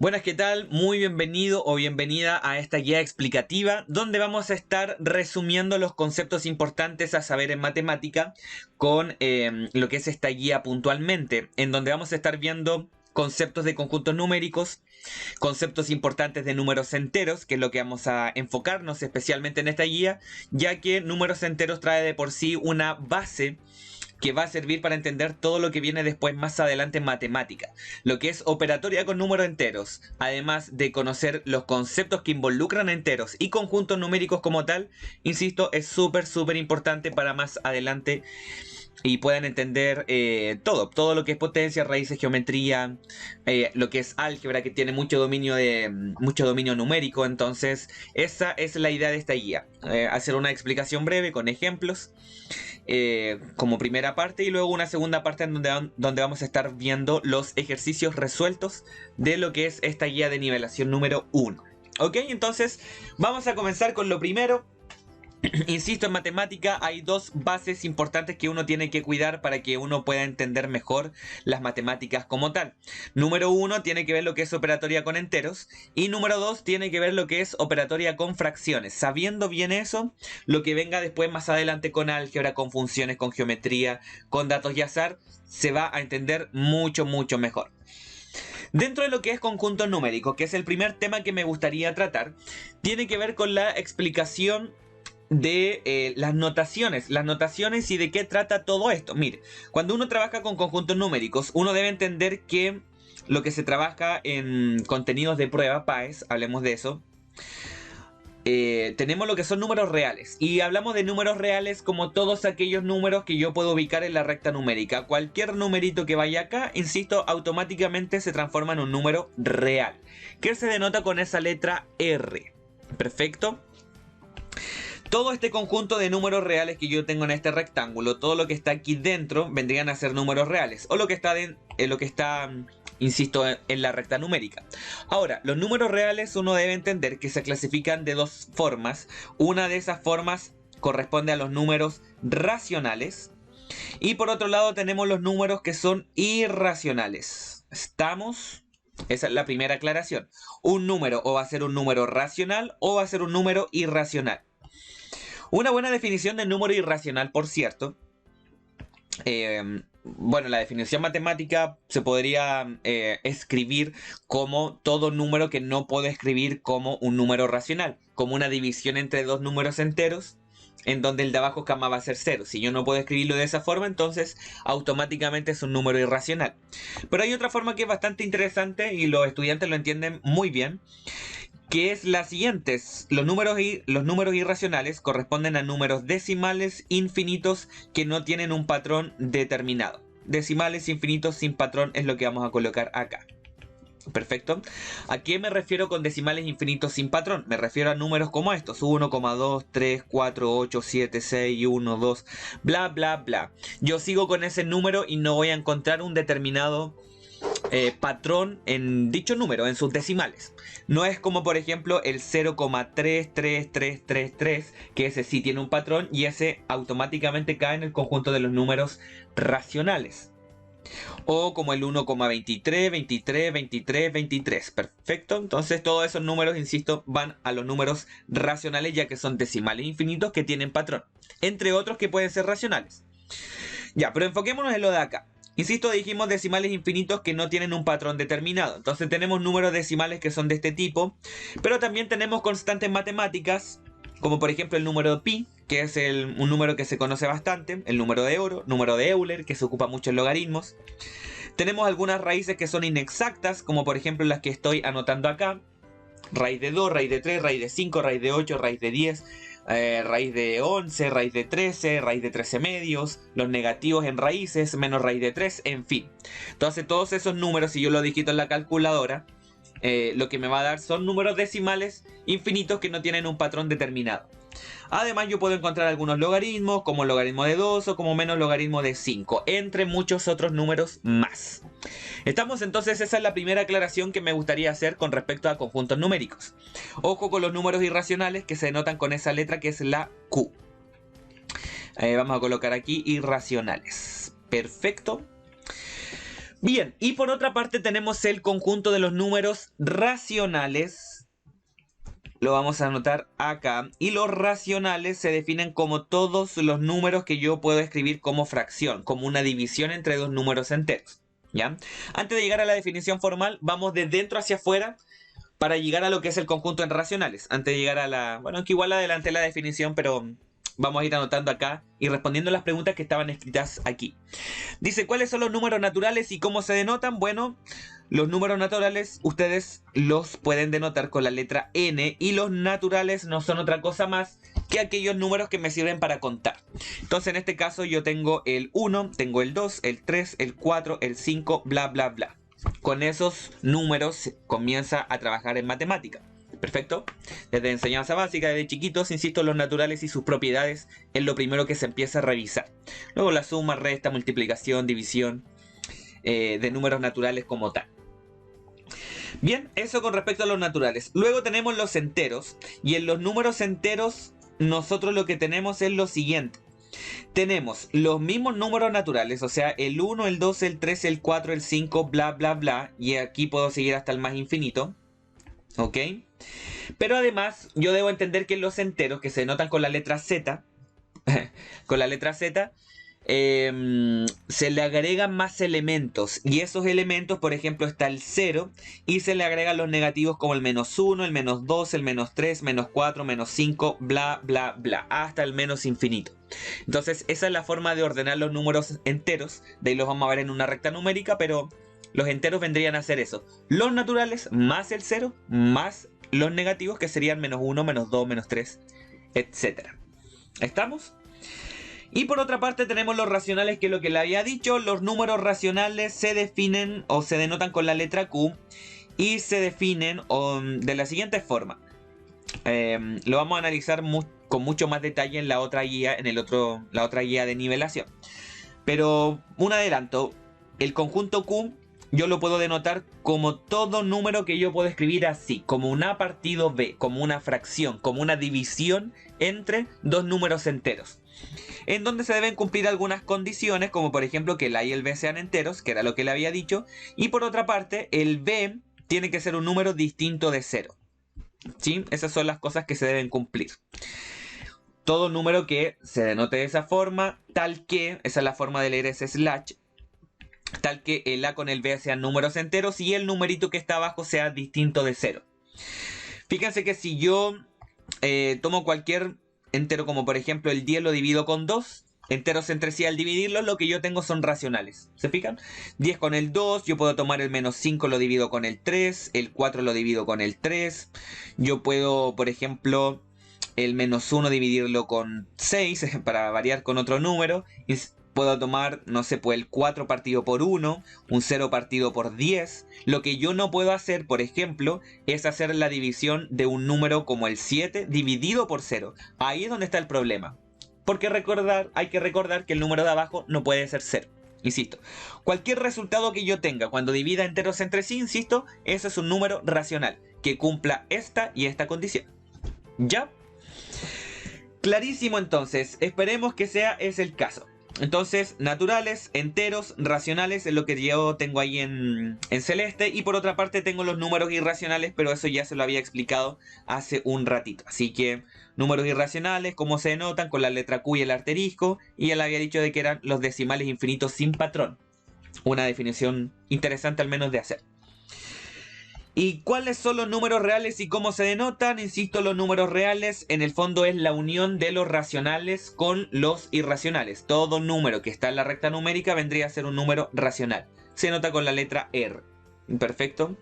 Buenas, ¿qué tal? Muy bienvenido o bienvenida a esta guía explicativa donde vamos a estar resumiendo los conceptos importantes a saber en matemática con lo que es esta guía puntualmente, en donde vamos a estar viendo conceptos de conjuntos numéricos, conceptos importantes de números enteros, que es lo que vamos a enfocarnos especialmente en esta guía, ya que números enteros trae de por sí una base que va a servir para entender todo lo que viene después más adelante en matemática, lo que es operatoria con números enteros, además de conocer los conceptos que involucran enteros y conjuntos numéricos como tal. Insisto, es súper importante para más adelante y puedan entender todo lo que es potencia, raíces, geometría, lo que es álgebra, que tiene mucho dominio numérico. Entonces esa es la idea de esta guía, hacer una explicación breve con ejemplos como primera parte, y luego una segunda parte en donde vamos a estar viendo los ejercicios resueltos de lo que es esta guía de nivelación número 1. Ok, entonces vamos a comenzar con lo primero. Insisto, en matemática hay dos bases importantes que uno tiene que cuidar para que uno pueda entender mejor las matemáticas como tal. Número uno tiene que ver lo que es operatoria con enteros, y número dos tiene que ver lo que es operatoria con fracciones. Sabiendo bien eso, lo que venga después más adelante con álgebra, con funciones, con geometría, con datos y azar, se va a entender mucho mejor. Dentro de lo que es conjuntos numéricos, que es el primer tema que me gustaría tratar, tiene que ver con la explicación de las notaciones y de qué trata todo esto. Mire, cuando uno trabaja con conjuntos numéricos, uno debe entender que lo que se trabaja en contenidos de prueba, PAES, hablemos de eso, tenemos lo que son números reales, y hablamos de números reales como todos aquellos números que yo puedo ubicar en la recta numérica. Cualquier numerito que vaya acá, insisto, automáticamente se transforma en un número real, que se denota con esa letra R. Perfecto. Todo este conjunto de números reales que yo tengo en este rectángulo, todo lo que está aquí dentro vendrían a ser números reales, o lo que está, insisto, en la recta numérica. Ahora, los números reales uno debe entender que se clasifican de dos formas. Una de esas formas corresponde a los números racionales, y por otro lado tenemos los números que son irracionales. ¿Estamos? Esa es la primera aclaración. Un número o va a ser un número racional o va a ser un número irracional. Una buena definición de número irracional, por cierto. Bueno, la definición matemática se podría escribir como todo número que no puedo escribir como un número racional, como una división entre dos números enteros, en donde el de abajo jamás va a ser cero. Si yo no puedo escribirlo de esa forma, entonces automáticamente es un número irracional. Pero hay otra forma que es bastante interesante y los estudiantes lo entienden muy bien, que es la siguiente. Los números irracionales corresponden a números decimales infinitos que no tienen un patrón determinado. Decimales infinitos sin patrón es lo que vamos a colocar acá. Perfecto. ¿A qué me refiero con decimales infinitos sin patrón? Me refiero a números como estos: 1,2, 3, 4, 8, 7, 6, 1, 2, bla bla. Yo sigo con ese número y no voy a encontrar un determinado patrón en dicho número, en sus decimales. No es como por ejemplo el 0,33333, que ese sí tiene un patrón y ese automáticamente cae en el conjunto de los números racionales. O como el 1,23, 23, 23, 23. Perfecto. Entonces todos esos números, insisto, van a los números racionales, ya que son decimales infinitos que tienen patrón, entre otros que pueden ser racionales. Ya, pero enfoquémonos en lo de acá. Insisto, dijimos decimales infinitos que no tienen un patrón determinado. Entonces tenemos números decimales que son de este tipo, pero también tenemos constantes matemáticas, como por ejemplo el número pi, que es un número que se conoce bastante, el número de oro, número de Euler, que se ocupa mucho en logaritmos. Tenemos algunas raíces que son inexactas, como por ejemplo las que estoy anotando acá: raíz de 2, raíz de 3, raíz de 5, raíz de 8, raíz de 10, raíz de 11, raíz de 13, raíz de 13 medios, los negativos en raíces, menos raíz de 3, en fin. Entonces todos esos números, si yo los digito en la calculadora, lo que me va a dar son números decimales infinitos que no tienen un patrón determinado. Además, yo puedo encontrar algunos logaritmos, como logaritmo de 2 o como menos logaritmo de 5, entre muchos otros números más. Estamos entonces, esa es la primera aclaración que me gustaría hacer con respecto a conjuntos numéricos. Ojo con los números irracionales, que se denotan con esa letra que es la Q. Vamos a colocar aquí irracionales. Perfecto. Bien, y por otra parte tenemos el conjunto de los números racionales. Lo vamos a anotar acá. Y los racionales se definen como todos los números que yo puedo escribir como fracción, como una división entre dos números enteros. ¿Ya? Antes de llegar a la definición formal, vamos de dentro hacia afuera para llegar a lo que es el conjunto en racionales. Antes de llegar a la... Bueno, que igual adelanté la definición, pero vamos a ir anotando acá y respondiendo las preguntas que estaban escritas aquí. Dice, ¿cuáles son los números naturales y cómo se denotan? Bueno, los números naturales ustedes los pueden denotar con la letra N y los naturales no son otra cosa más que aquellos números que me sirven para contar. Entonces en este caso yo tengo el 1, tengo el 2, el 3, el 4, el 5, bla bla bla. Con esos números se comienza a trabajar en matemática. Perfecto. Desde enseñanza básica, desde chiquitos, insisto, los naturales y sus propiedades es lo primero que se empieza a revisar. Luego la suma, resta, multiplicación, división de números naturales como tal. Bien, eso con respecto a los naturales. Luego tenemos los enteros. Y en los números enteros nosotros lo que tenemos es lo siguiente. Tenemos los mismos números naturales, o sea, el 1, el 2, el 3, el 4, el 5, bla, bla, bla. Y aquí puedo seguir hasta el más infinito. ¿Ok? Pero además, yo debo entender que los enteros, que se denotan con la letra Z, con la letra Z, se le agregan más elementos. Y esos elementos, por ejemplo, está el 0. Y se le agregan los negativos como el -1, el -2, el -3, -4, -5, bla, bla, bla. Hasta el menos infinito. Entonces, esa es la forma de ordenar los números enteros. De ahí los vamos a ver en una recta numérica, pero los enteros vendrían a ser eso. Los naturales más el 0 más los negativos, que serían -1, -2, -3, etc. ¿Estamos? Y por otra parte tenemos los racionales, que es lo que le había dicho. Los números racionales se definen o se denotan con la letra Q y se definen de la siguiente forma. Lo vamos a analizar con mucho más detalle en la otra guía, la otra guía de nivelación. Pero un adelanto, el conjunto Q yo lo puedo denotar como todo número que yo puedo escribir así, como un A partido B, como una fracción, como una división entre dos números enteros, en donde se deben cumplir algunas condiciones, como por ejemplo que el A y el B sean enteros, que era lo que le había dicho, y por otra parte el B tiene que ser un número distinto de 0. ¿Sí? Esas son las cosas que se deben cumplir. Todo número que se denote de esa forma, tal que, esa es la forma de leer ese slash, tal que el A con el B sean números enteros y el numerito que está abajo sea distinto de 0. Fíjense que si yo tomo cualquier entero, como por ejemplo el 10 lo divido con 2, enteros entre sí al dividirlos, lo que yo tengo son racionales. ¿Se fijan? 10 con el 2, yo puedo tomar el -5 lo divido con el 3, el 4 lo divido con el 3, yo puedo, por ejemplo, el -1 dividirlo con 6, para variar con otro número, y puedo tomar, no sé, pues el 4 partido por 1, un 0 partido por 10. Lo que yo no puedo hacer, por ejemplo, es hacer la división de un número como el 7 dividido por 0. Ahí es donde está el problema. Porque hay que recordar que el número de abajo no puede ser 0. Insisto, cualquier resultado que yo tenga cuando divida enteros entre sí, insisto, ese es un número racional que cumpla esta y esta condición. ¿Ya? Clarísimo entonces, esperemos que sea ese el caso. Entonces, naturales, enteros, racionales es lo que yo tengo ahí en celeste. Y por otra parte tengo los números irracionales, pero eso ya se lo había explicado hace un ratito. Así que, números irracionales, ¿cómo se denotan? Con la letra Q y el asterisco. Y ya le había dicho de que eran los decimales infinitos sin patrón. Una definición interesante al menos de hacer. ¿Y cuáles son los números reales y cómo se denotan? Insisto, los números reales en el fondo es la unión de los racionales con los irracionales. Todo número que está en la recta numérica vendría a ser un número racional. Se nota con la letra R. Perfecto.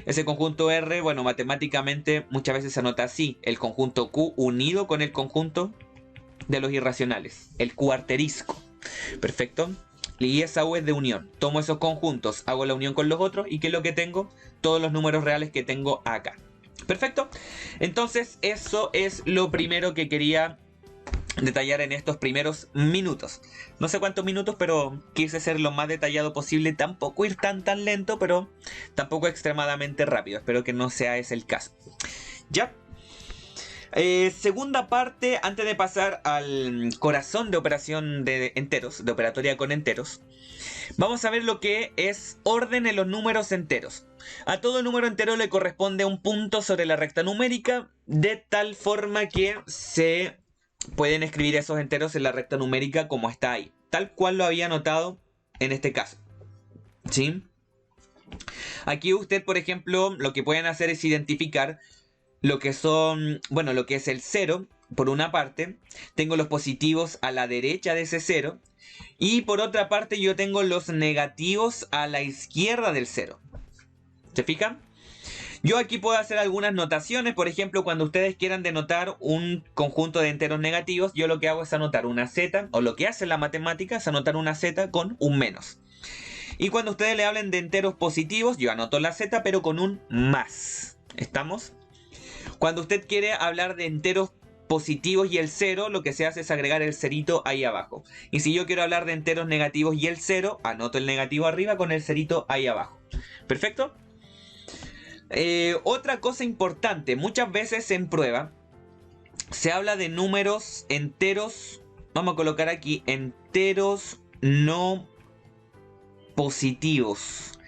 Ese conjunto R, bueno, matemáticamente muchas veces se anota así. El conjunto Q unido con el conjunto de los irracionales. El cuarterisco. Perfecto. Y esa U es de unión. Tomo esos conjuntos, hago la unión con los otros. ¿Y qué es lo que tengo? Todos los números reales que tengo acá. Perfecto. Entonces eso es lo primero que quería detallar en estos primeros minutos. No sé cuántos minutos, pero quise ser lo más detallado posible. Tampoco ir tan lento, pero tampoco extremadamente rápido. Espero que no sea ese el caso. ¿Ya? Segunda parte, antes de pasar al corazón de operación de enteros, de operatoria con enteros. Vamos a ver lo que es orden en los números enteros. A todo número entero le corresponde un punto sobre la recta numérica, de tal forma que se pueden escribir esos enteros en la recta numérica como está ahí, tal cual lo había anotado en este caso. ¿Sí? Aquí usted, por ejemplo, lo que pueden hacer es identificar lo que son, bueno, lo que es el 0, por una parte. Tengo los positivos a la derecha de ese 0. Y por otra parte yo tengo los negativos a la izquierda del 0. ¿Se fijan? Yo aquí puedo hacer algunas notaciones. Por ejemplo, cuando ustedes quieran denotar un conjunto de enteros negativos, yo lo que hago es anotar una z, o lo que hace la matemática es anotar una z con un menos. Y cuando ustedes le hablen de enteros positivos, yo anoto la z pero con un más. ¿Estamos? Cuando usted quiere hablar de enteros positivos y el 0, lo que se hace es agregar el cerito ahí abajo. Y si yo quiero hablar de enteros negativos y el 0, anoto el negativo arriba con el cerito ahí abajo. ¿Perfecto? Otra cosa importante, muchas veces en prueba se habla de números enteros, vamos a colocar aquí, enteros no positivos.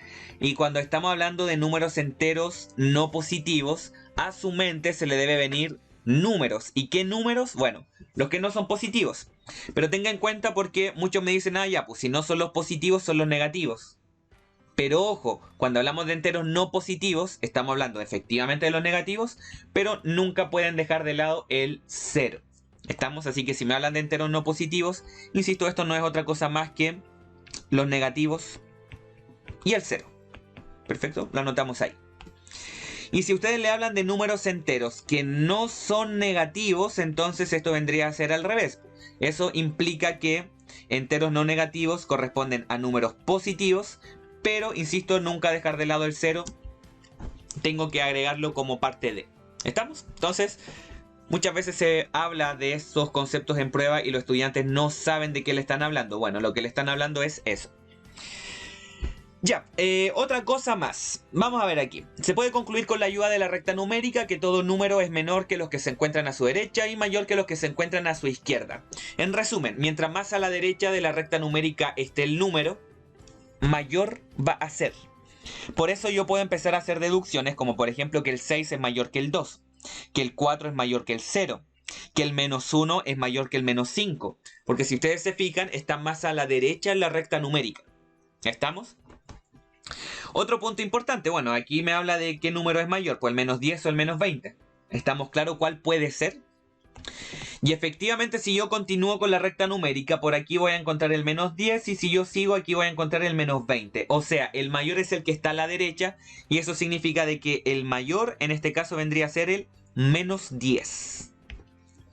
Y cuando estamos hablando de números enteros no positivos, a su mente se le debe venir números. ¿Y qué números? Bueno, los que no son positivos. Pero tenga en cuenta porque muchos me dicen, ah, ya, pues si no son los positivos, son los negativos. Pero ojo, cuando hablamos de enteros no positivos, estamos hablando efectivamente de los negativos, pero nunca pueden dejar de lado el 0. ¿Estamos? Así que si me hablan de enteros no positivos, insisto, esto no es otra cosa más que los negativos y el 0. Perfecto, lo anotamos ahí. Y si ustedes le hablan de números enteros que no son negativos, entonces esto vendría a ser al revés. Eso implica que enteros no negativos corresponden a números positivos, pero, insisto, nunca dejar de lado el 0. Tengo que agregarlo como parte de. ¿Estamos? Entonces, muchas veces se habla de esos conceptos en prueba y los estudiantes no saben de qué le están hablando. Bueno, lo que le están hablando es eso. Ya, otra cosa más. Vamos a ver aquí. Se puede concluir con la ayuda de la recta numérica que todo número es menor que los que se encuentran a su derecha y mayor que los que se encuentran a su izquierda. En resumen, mientras más a la derecha de la recta numérica esté el número, mayor va a ser. Por eso yo puedo empezar a hacer deducciones como por ejemplo que el 6 es mayor que el 2, que el 4 es mayor que el 0, que el menos 1 es mayor que el menos 5. Porque si ustedes se fijan, está más a la derecha en la recta numérica. ¿Estamos? Otro punto importante, bueno, aquí me habla de qué número es mayor, pues el menos 10 o el menos 20. ¿Estamos claros cuál puede ser? Y efectivamente si yo continúo con la recta numérica, por aquí voy a encontrar el menos 10 y si yo sigo aquí voy a encontrar el menos 20. O sea, el mayor es el que está a la derecha y eso significa de que el mayor en este caso vendría a ser el menos 10.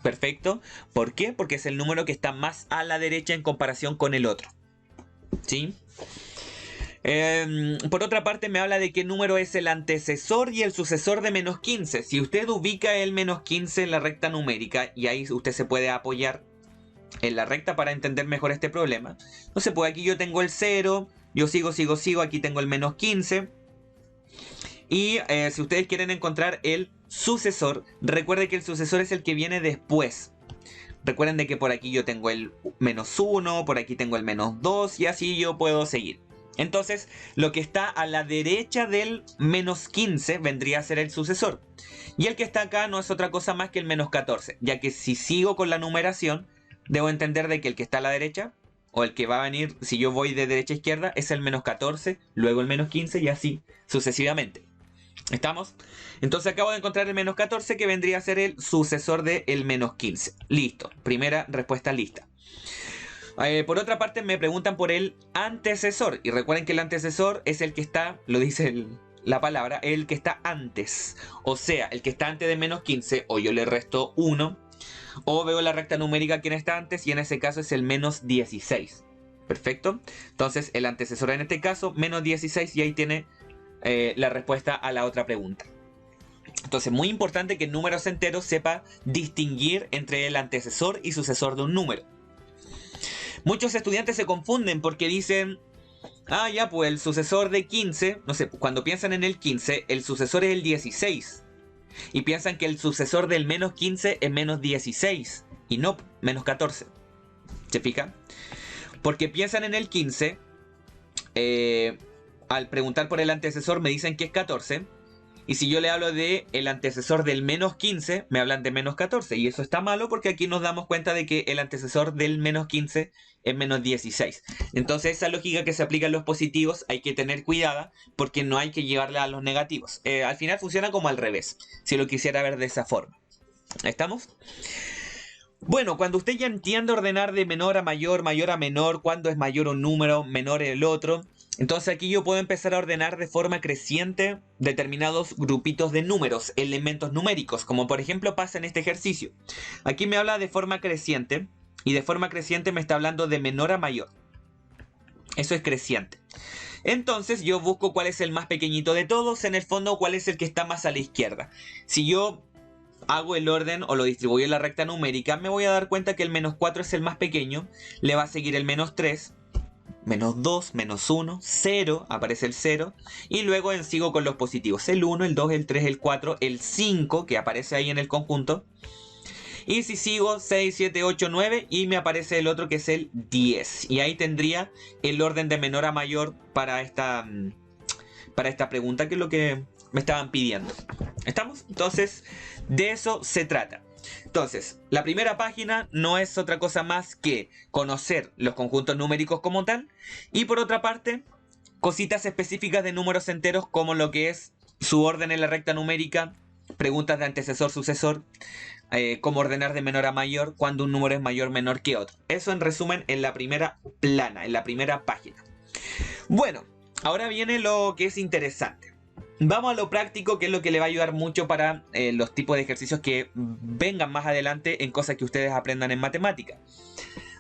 Perfecto. ¿Por qué? Porque es el número que está más a la derecha en comparación con el otro. ¿Sí? Por otra parte me habla de qué número es el antecesor y el sucesor de menos 15. Si usted ubica el menos 15 en la recta numérica, y ahí usted se puede apoyar en la recta para entender mejor este problema. Entonces pues aquí yo tengo el 0, yo sigo, aquí tengo el menos 15. Y si ustedes quieren encontrar el sucesor, recuerden que el sucesor es el que viene después. Recuerden de que por aquí yo tengo el menos 1, por aquí tengo el menos 2 y así yo puedo seguir. Entonces, lo que está a la derecha del menos 15 vendría a ser el sucesor. Y el que está acá no es otra cosa más que el menos 14. Ya que si sigo con la numeración, debo entender de que el que está a la derecha, o el que va a venir, si yo voy de derecha a izquierda, es el menos 14, luego el menos 15 y así sucesivamente. ¿Estamos? Entonces acabo de encontrar el menos 14 que vendría a ser el sucesor del menos 15. Listo, primera respuesta lista. Por otra parte me preguntan por el antecesor. Y recuerden que el antecesor es el que está, lo dice la palabra, el que está antes. O sea, el que está antes de menos 15, o yo le resto 1, o veo la recta numérica quien está antes, y en ese caso es el menos 16. Perfecto. Entonces el antecesor en este caso, menos 16, y ahí tiene la respuesta a la otra pregunta. Entonces, muy importante que en números enteros sepa distinguir entre el antecesor y sucesor de un número. Muchos estudiantes se confunden porque dicen, ah, ya, pues el sucesor de 15, no sé, cuando piensan en el 15, el sucesor es el 16. Y piensan que el sucesor del menos 15 es menos 16. Y no, menos 14. ¿Se fijan? Porque piensan en el 15 al preguntar por el antecesor me dicen que es 14. Y si yo le hablo de el antecesor del menos 15, me hablan de menos 14. Y eso está malo porque aquí nos damos cuenta de que el antecesor del menos 15 es menos 16. Entonces esa lógica que se aplica en los positivos hay que tener cuidado porque no hay que llevarla a los negativos. Al final funciona como al revés, si lo quisiera ver de esa forma. ¿Estamos? Bueno, cuando usted ya entiende ordenar de menor a mayor, mayor a menor, cuándo es mayor un número, menor el otro, entonces aquí yo puedo empezar a ordenar de forma creciente determinados grupitos de números, elementos numéricos, como por ejemplo pasa en este ejercicio. Aquí me habla de forma creciente y de forma creciente me está hablando de menor a mayor. Eso es creciente. Entonces yo busco cuál es el más pequeñito de todos, en el fondo cuál es el que está más a la izquierda. Si yo hago el orden o lo distribuyo en la recta numérica, me voy a dar cuenta que el menos 4 es el más pequeño, le va a seguir el menos 3, menos 2, menos 1, 0, aparece el 0, y luego sigo con los positivos, el 1, el 2, el 3, el 4, el 5, que aparece ahí en el conjunto, y si sigo 6, 7, 8, 9, y me aparece el otro que es el 10, y ahí tendría el orden de menor a mayor para esta pregunta, que es lo que me estaban pidiendo. ¿Estamos? Entonces, de eso se trata. Entonces, la primera página no es otra cosa más que conocer los conjuntos numéricos como tal, y por otra parte, cositas específicas de números enteros como lo que es su orden en la recta numérica, preguntas de antecesor-sucesor, cómo ordenar de menor a mayor, cuando un número es mayor o menor que otro. Eso en resumen en la primera plana, en la primera página. Bueno, ahora viene lo que es interesante. Vamos a lo práctico, que es lo que le va a ayudar mucho para los tipos de ejercicios que vengan más adelante en cosas que ustedes aprendan en matemática.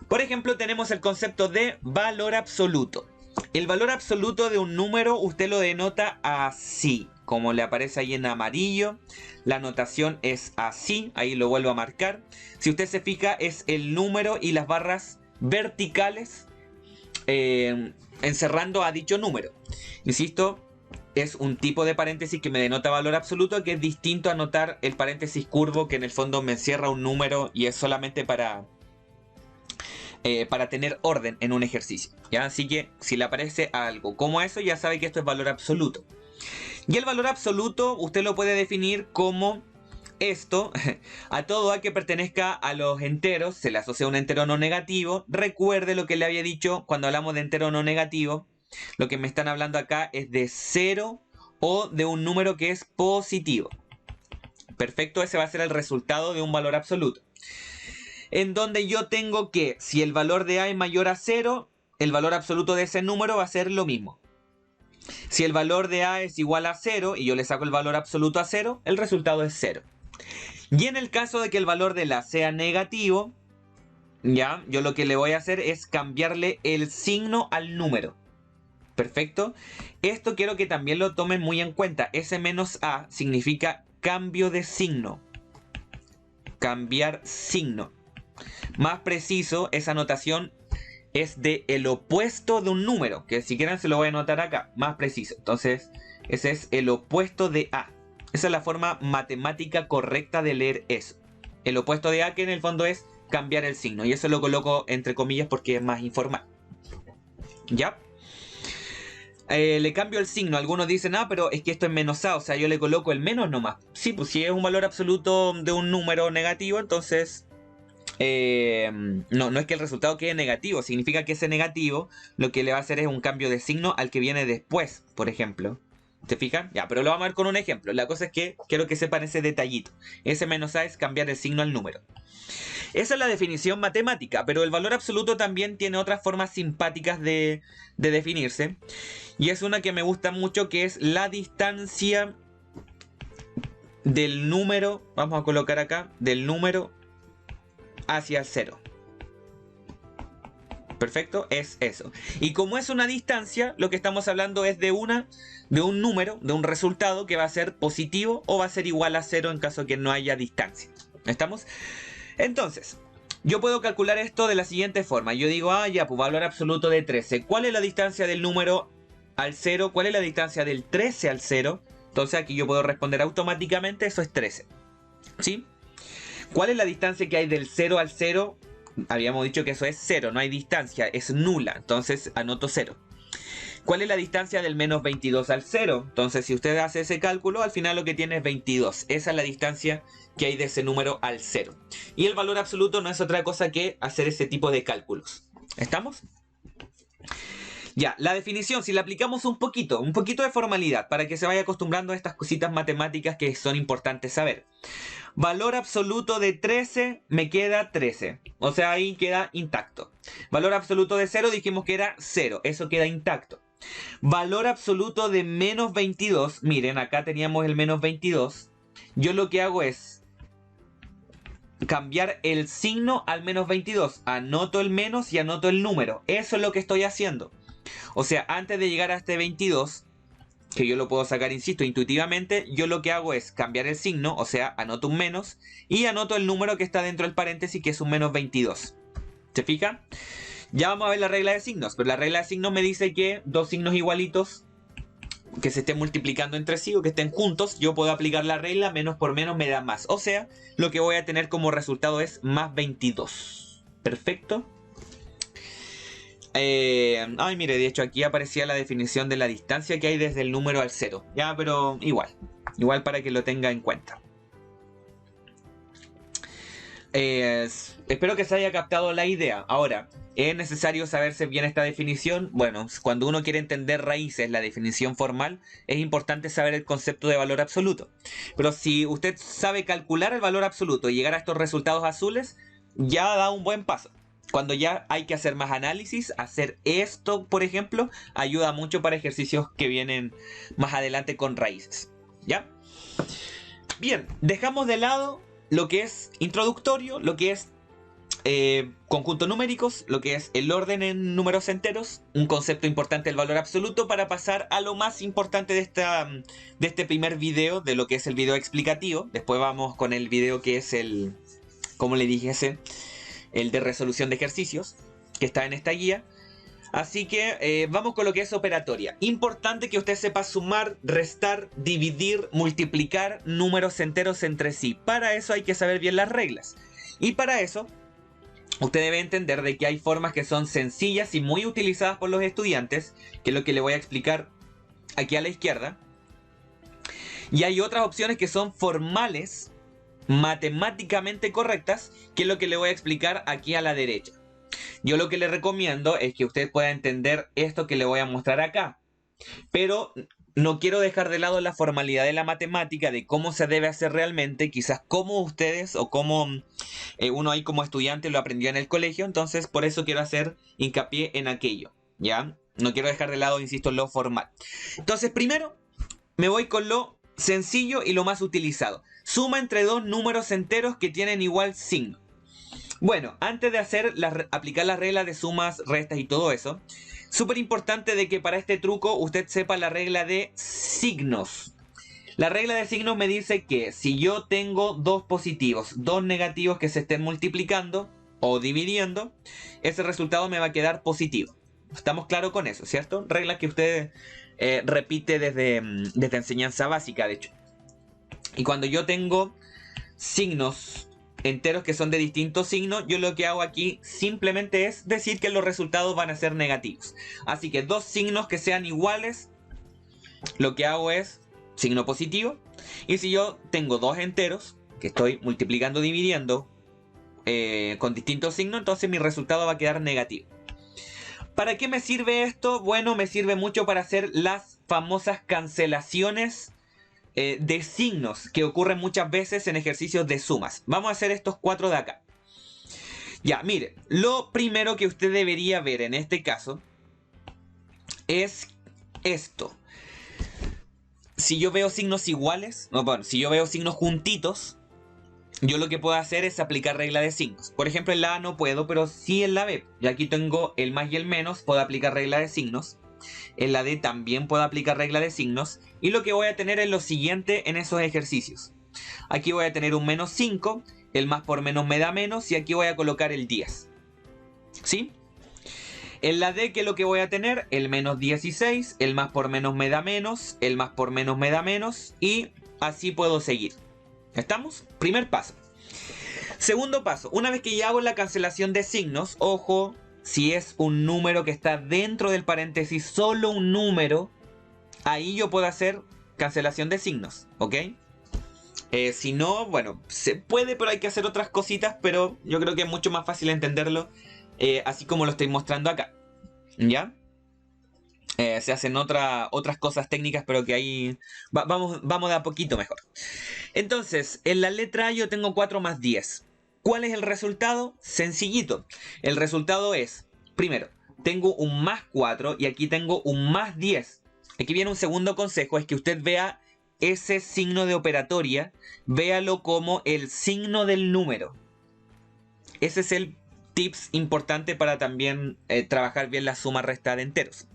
Por ejemplo, tenemos el concepto de valor absoluto. El valor absoluto de un número usted lo denota así, como le aparece ahí en amarillo. La notación es así, ahí lo vuelvo a marcar. Si usted se fija, es el número y las barras verticales encerrando a dicho número. Insisto, es un tipo de paréntesis que me denota valor absoluto, que es distinto a notar el paréntesis curvo, que en el fondo me encierra un número y es solamente para tener orden en un ejercicio, ¿ya? Así que si le aparece algo como eso, ya sabe que esto es valor absoluto. Y el valor absoluto usted lo puede definir como esto: a todo a que pertenezca a los enteros se le asocia un entero no negativo. Recuerde lo que le había dicho cuando hablamos de entero no negativo. Lo que me están hablando acá es de 0 o de un número que es positivo. Perfecto, ese va a ser el resultado de un valor absoluto. En donde yo tengo que, si el valor de A es mayor a 0, el valor absoluto de ese número va a ser lo mismo. Si el valor de A es igual a 0 y yo le saco el valor absoluto a 0, el resultado es 0. Y en el caso de que el valor de la sea negativo, ya, yo lo que le voy a hacer es cambiarle el signo al número. Perfecto. Esto quiero que también lo tomen muy en cuenta. S menos A significa cambio de signo. Cambiar signo. Más preciso, esa notación es de el opuesto de un número, que si quieren se lo voy a anotar acá, más preciso. Entonces, ese es el opuesto de A. Esa es la forma matemática correcta de leer eso. El opuesto de A, que en el fondo es cambiar el signo. Y eso lo coloco entre comillas porque es más informal. ¿Ya? Le cambio el signo. Algunos dicen, pero es que esto es menos A, o sea, yo le coloco el menos nomás. Sí, pues si es un valor absoluto de un número negativo, entonces no es que el resultado quede negativo, significa que ese negativo lo que le va a hacer es un cambio de signo al que viene después, por ejemplo. ¿Te fijan? Ya, pero lo vamos a ver con un ejemplo. La cosa es que quiero que sepan ese detallito. Ese menos A es cambiar el signo al número. Esa es la definición matemática, pero el valor absoluto también tiene otras formas simpáticas de definirse. Y es una que me gusta mucho, que es la distancia del número, vamos a colocar acá, del número hacia el 0. Perfecto, es eso. Y como es una distancia, lo que estamos hablando es de un número, de un resultado que va a ser positivo o va a ser igual a 0 en caso que no haya distancia. ¿Estamos? Entonces, yo puedo calcular esto de la siguiente forma. Yo digo, ya, pues valor absoluto de 13. ¿Cuál es la distancia del número al 0? ¿Cuál es la distancia del 13 al 0? Entonces aquí yo puedo responder automáticamente, eso es 13. ¿Sí? ¿Cuál es la distancia que hay del 0 al 0? Habíamos dicho que eso es 0, no hay distancia, es nula. Entonces anoto 0. ¿Cuál es la distancia del menos 22 al 0? Entonces, si usted hace ese cálculo, al final lo que tiene es 22. Esa es la distancia que hay de ese número al 0. Y el valor absoluto no es otra cosa que hacer ese tipo de cálculos. ¿Estamos? Ya, la definición, si la aplicamos un poquito de formalidad, para que se vaya acostumbrando a estas cositas matemáticas que son importantes saber. Valor absoluto de 13, me queda 13. O sea, ahí queda intacto. Valor absoluto de 0, dijimos que era 0. Eso queda intacto. Valor absoluto de menos 22. Miren, acá teníamos el menos 22. Yo lo que hago es cambiar el signo al menos 22. Anoto el menos y anoto el número. Eso es lo que estoy haciendo. O sea, antes de llegar a este 22, que yo lo puedo sacar, insisto, intuitivamente, yo lo que hago es cambiar el signo, o sea, anoto un menos, y anoto el número que está dentro del paréntesis, que es un menos 22. ¿Se fija? Ya vamos a ver la regla de signos, pero la regla de signos me dice que dos signos igualitos que se estén multiplicando entre sí o que estén juntos, yo puedo aplicar la regla, menos por menos me da más. O sea, lo que voy a tener como resultado es más 22. Perfecto. Ay, mire, de hecho aquí aparecía la definición de la distancia que hay desde el número al 0. Ya, pero igual para que lo tenga en cuenta. Espero que se haya captado la idea. Ahora, ¿es necesario saberse bien esta definición? Bueno, cuando uno quiere entender raíces, la definición formal, es importante saber el concepto de valor absoluto. Pero si usted sabe calcular el valor absoluto y llegar a estos resultados azules, ya da un buen paso. Cuando ya hay que hacer más análisis, hacer esto, por ejemplo, ayuda mucho para ejercicios que vienen más adelante con raíces. ¿Ya? Bien, dejamos de lado lo que es introductorio, lo que es conjuntos numéricos, lo que es el orden en números enteros, un concepto importante del valor absoluto, para pasar a lo más importante de este primer video, de lo que es el video explicativo. Después vamos con el video que es el, como le dije, el de resolución de ejercicios, que está en esta guía. Así que vamos con lo que es operatoria. Importante que usted sepa sumar, restar, dividir, multiplicar números enteros entre sí. Para eso hay que saber bien las reglas. Y para eso, usted debe entender de que hay formas que son sencillas y muy utilizadas por los estudiantes, que es lo que le voy a explicar aquí a la izquierda. Y hay otras opciones que son formales, matemáticamente correctas, que es lo que le voy a explicar aquí a la derecha. Yo lo que le recomiendo es que usted pueda entender esto que le voy a mostrar acá, pero no quiero dejar de lado la formalidad de la matemática, de cómo se debe hacer realmente, quizás como ustedes o como uno ahí como estudiante lo aprendió en el colegio. Entonces por eso quiero hacer hincapié en aquello, ¿ya? No quiero dejar de lado, insisto, lo formal. Entonces primero me voy con lo sencillo y lo más utilizado. Suma entre dos números enteros que tienen igual signo. Bueno, antes de aplicar las reglas de sumas, restas y todo eso, súper importante de que para este truco usted sepa la regla de signos. La regla de signos me dice que si yo tengo dos positivos, dos negativos que se estén multiplicando o dividiendo, ese resultado me va a quedar positivo. Estamos claros con eso, ¿cierto? Regla que usted repite desde enseñanza básica, de hecho. Y cuando yo tengo signos enteros que son de distintos signos, yo lo que hago aquí simplemente es decir que los resultados van a ser negativos. Así que dos signos que sean iguales, lo que hago es signo positivo. Y si yo tengo dos enteros que estoy multiplicando, dividiendo con distintos signos, entonces mi resultado va a quedar negativo. ¿Para qué me sirve esto? Bueno, me sirve mucho para hacer las famosas cancelaciones de signos que ocurren muchas veces en ejercicios de sumas. Vamos a hacer estos cuatro de acá. Ya, mire, lo primero que usted debería ver en este caso es esto. Si yo veo signos iguales, si yo veo signos juntitos, yo lo que puedo hacer es aplicar regla de signos. Por ejemplo, en la A no puedo, pero sí en la B. Y aquí tengo el más y el menos, puedo aplicar regla de signos. En la D también puedo aplicar regla de signos. Y lo que voy a tener es lo siguiente en esos ejercicios. Aquí voy a tener un menos 5, el más por menos me da menos, y aquí voy a colocar el 10. ¿Sí? En la D, ¿qué es lo que voy a tener? El menos 16, el más por menos me da menos, el más por menos me da menos, y así puedo seguir. ¿Estamos? Primer paso. Segundo paso, una vez que ya hago la cancelación de signos, ojo, si es un número que está dentro del paréntesis, solo un número, ahí yo puedo hacer cancelación de signos, ¿ok? Si no, bueno, se puede, pero hay que hacer otras cositas, pero yo creo que es mucho más fácil entenderlo así como lo estoy mostrando acá, ¿ya? Se hacen otras cosas técnicas, pero que ahí vamos de a poquito mejor. Entonces, en la letra A yo tengo 4 más 10. ¿Cuál es el resultado? Sencillito. El resultado es, primero, tengo un más 4 y aquí tengo un más 10. Aquí viene un segundo consejo, es que usted vea ese signo de operatoria, véalo como el signo del número. Ese es el tips importante para también trabajar bien la suma resta de enteros.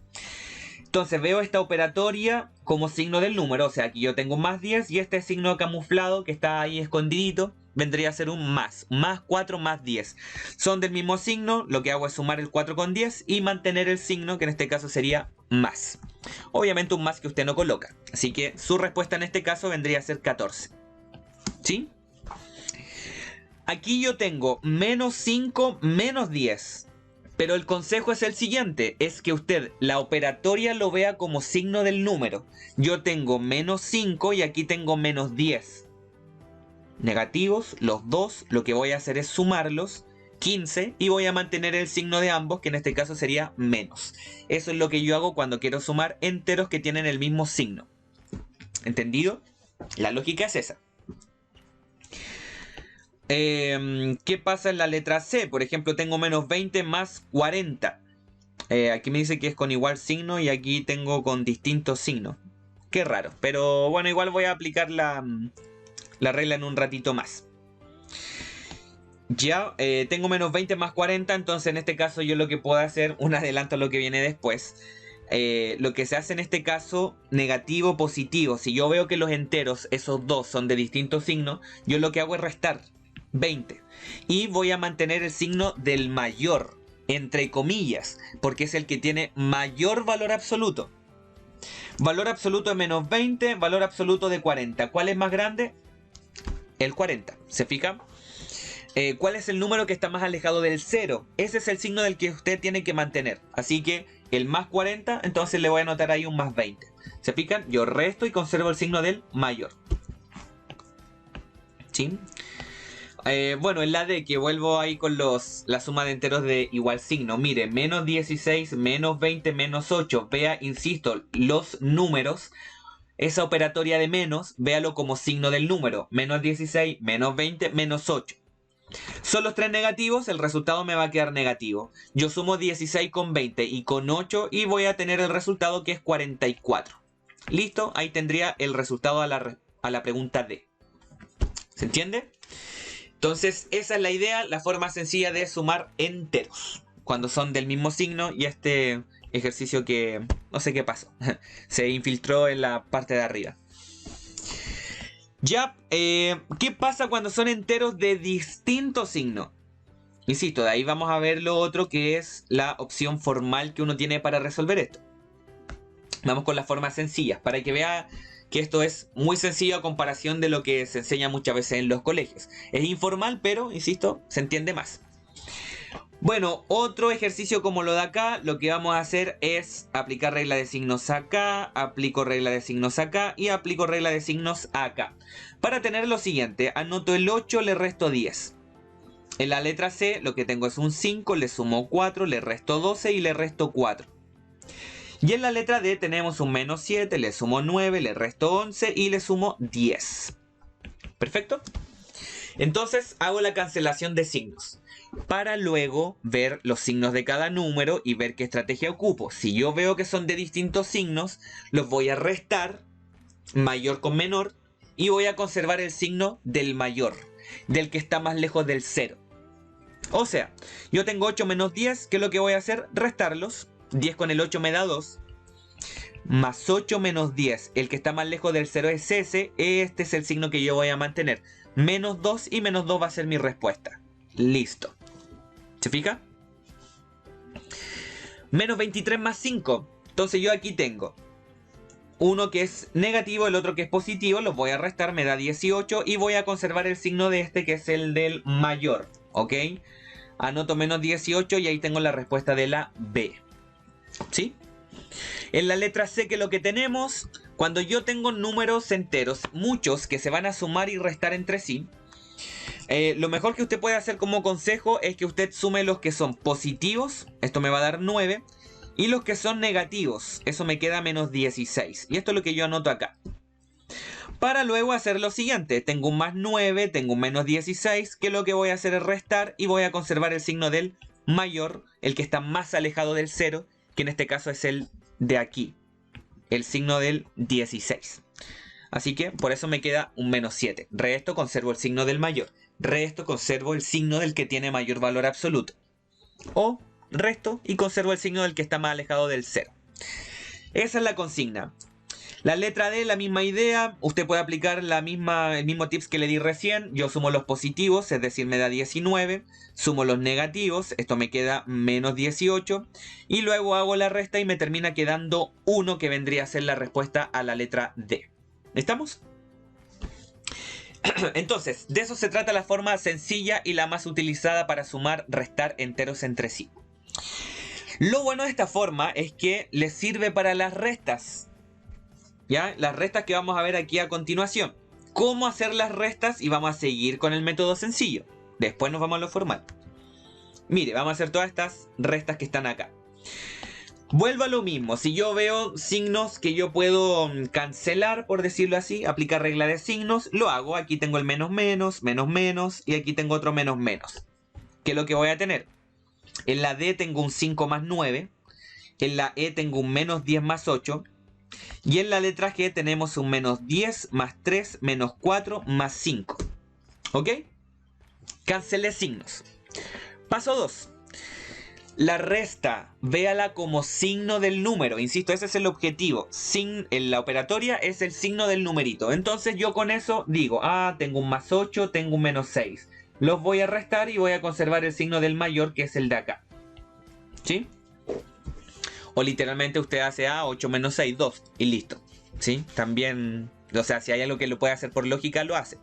Entonces veo esta operatoria como signo del número, o sea, aquí yo tengo un más 10 y este signo camuflado que está ahí escondidito vendría a ser un más 4 más 10. Son del mismo signo, lo que hago es sumar el 4 con 10 y mantener el signo, que en este caso sería más. Obviamente un más que usted no coloca, así que su respuesta en este caso vendría a ser 14. ¿Sí? Aquí yo tengo menos 5 menos 10. Pero el consejo es el siguiente, es que usted la operatoria lo vea como signo del número. Yo tengo menos 5 y aquí tengo menos 10. Negativos, los dos, lo que voy a hacer es sumarlos, 15, y voy a mantener el signo de ambos, que en este caso sería menos. Eso es lo que yo hago cuando quiero sumar enteros que tienen el mismo signo. ¿Entendido? La lógica es esa. ¿Qué pasa en la letra C? Por ejemplo, tengo menos 20 más 40. Aquí me dice que es con igual signo y aquí tengo con distintos signos. Qué raro. Pero bueno, igual voy a aplicar la regla en un ratito más. Ya, tengo menos 20 más 40. Entonces en este caso yo lo que puedo hacer, un adelanto a lo que viene después. Lo que se hace en este caso, negativo, positivo. Si yo veo que los enteros, esos dos, son de distintos signos, yo lo que hago es restar 20 y voy a mantener el signo del mayor, entre comillas, porque es el que tiene mayor valor absoluto. Valor absoluto de menos 20, valor absoluto de 40. ¿Cuál es más grande? El 40. ¿Se fija? ¿Cuál es el número que está más alejado del 0? Ese es el signo del que usted tiene que mantener. Así que el más 40, entonces le voy a anotar ahí un más 20. ¿Se fijan? Yo resto y conservo el signo del mayor. ¿Sí? Bueno, en la D, que vuelvo ahí con la suma de enteros de igual signo. Mire, menos 16, menos 20, menos 8. Vea, insisto, los números. Esa operatoria de menos, véalo como signo del número. Menos 16, menos 20, menos 8. Son los tres negativos, el resultado me va a quedar negativo. Yo sumo 16 con 20 y con 8 y voy a tener el resultado que es 44. Listo, ahí tendría el resultado a la pregunta D. ¿Se entiende? Entonces esa es la idea, la forma sencilla de sumar enteros cuando son del mismo signo, y este ejercicio que no sé qué pasó, se infiltró en la parte de arriba. Ya, ¿qué pasa cuando son enteros de distinto signo? Insisto, de ahí vamos a ver lo otro, que es la opción formal que uno tiene para resolver esto. Vamos con las formas sencillas, para que vea que esto es muy sencillo a comparación de lo que se enseña muchas veces en los colegios. Es informal, pero, insisto, se entiende más. Bueno, otro ejercicio como lo de acá, lo que vamos a hacer es aplicar regla de signos acá, aplico regla de signos acá y aplico regla de signos acá. Para tener lo siguiente, anoto el 8, le resto 10. En la letra C lo que tengo es un 5, le sumo 4, le resto 12 y le resto 4. Y en la letra D tenemos un menos 7, le sumo 9, le resto 11 y le sumo 10. ¿Perfecto? Entonces hago la cancelación de signos, para luego ver los signos de cada número y ver qué estrategia ocupo. Si yo veo que son de distintos signos, los voy a restar, mayor con menor, y voy a conservar el signo del mayor, del que está más lejos del 0. O sea, yo tengo 8 menos 10, ¿qué es lo que voy a hacer? Restarlos. 10 con el 8 me da 2. Más 8 menos 10. El que está más lejos del 0 es ese. Este es el signo que yo voy a mantener. Menos 2 y menos 2 va a ser mi respuesta. Listo. ¿Se fija? Menos 23 más 5. Entonces yo aquí tengo uno que es negativo, el otro que es positivo. Los voy a restar, me da 18. Y voy a conservar el signo de este, que es el del mayor. ¿Ok? Anoto menos 18 y ahí tengo la respuesta de la B. ¿Sí? En la letra C, que es lo que tenemos, cuando yo tengo números enteros, muchos que se van a sumar y restar entre sí, lo mejor que usted puede hacer como consejo es que usted sume los que son positivos, esto me va a dar 9, y los que son negativos, eso me queda menos 16. Y esto es lo que yo anoto acá. Para luego hacer lo siguiente, tengo un más 9, tengo un menos 16, que lo que voy a hacer es restar y voy a conservar el signo del mayor, el que está más alejado del 0, que en este caso es el de aquí, el signo del 16. Así que por eso me queda un menos 7. Resto, conservo el signo del mayor. Resto, conservo el signo del que tiene mayor valor absoluto. O resto y conservo el signo del que está más alejado del 0. Esa es la consigna. La letra D, la misma idea. Usted puede aplicar el mismo tips que le di recién. Yo sumo los positivos, es decir, me da 19. Sumo los negativos, esto me queda menos 18. Y luego hago la resta y me termina quedando 1, que vendría a ser la respuesta a la letra D. ¿Estamos? Entonces, de eso se trata la forma sencilla y la más utilizada para sumar, restar enteros entre sí. Lo bueno de esta forma es que les sirve para las restas. ¿Ya? Las restas que vamos a ver aquí a continuación. ¿Cómo hacer las restas? Y vamos a seguir con el método sencillo. Después nos vamos a lo formal. Mire, vamos a hacer todas estas restas que están acá. Vuelvo a lo mismo. Si yo veo signos que yo puedo cancelar, por decirlo así, aplicar regla de signos, lo hago. Aquí tengo el menos menos, menos menos, y aquí tengo otro menos menos. ¿Qué es lo que voy a tener? En la D tengo un 5 más 9. En la E tengo un menos 10 más 8. Y en la letra G tenemos un menos 10 más 3 menos 4 más 5. ¿Ok? Cancelé signos. Paso 2. La resta, véala como signo del número. Insisto, ese es el objetivo. En la operatoria es el signo del numerito. Entonces yo con eso digo, tengo un más 8, tengo un menos 6. Los voy a restar y voy a conservar el signo del mayor, que es el de acá. ¿Sí? O literalmente usted hace 8 menos 6, 2 y listo. ¿Sí? También, o sea, si hay algo que lo puede hacer por lógica, lo hace.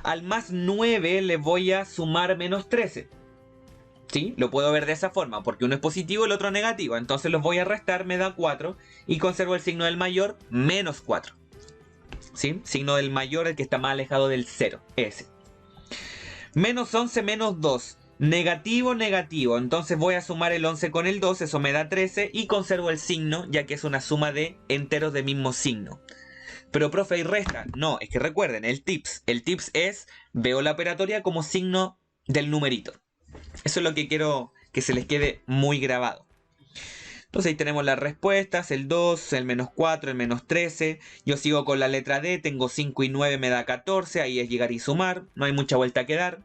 Al más 9 le voy a sumar menos 13. ¿Sí? Lo puedo ver de esa forma, porque uno es positivo y el otro negativo. Entonces los voy a restar, me da 4 y conservo el signo del mayor, menos 4. ¿Sí? Signo del mayor, el que está más alejado del 0, ese. Menos 11 menos 2. Negativo, negativo. Entonces voy a sumar el 11 con el 2, eso me da 13 y conservo el signo, ya que es una suma de enteros de mismo signo. Pero profe, ¿y resta? No, es que recuerden, el tips es, veo la operatoria como signo del numerito. Eso es lo que quiero que se les quede muy grabado. Entonces ahí tenemos las respuestas, el 2, el menos 4, el menos 13. Yo sigo con la letra D, tengo 5 y 9 me da 14, ahí es llegar y sumar, no hay mucha vuelta que dar.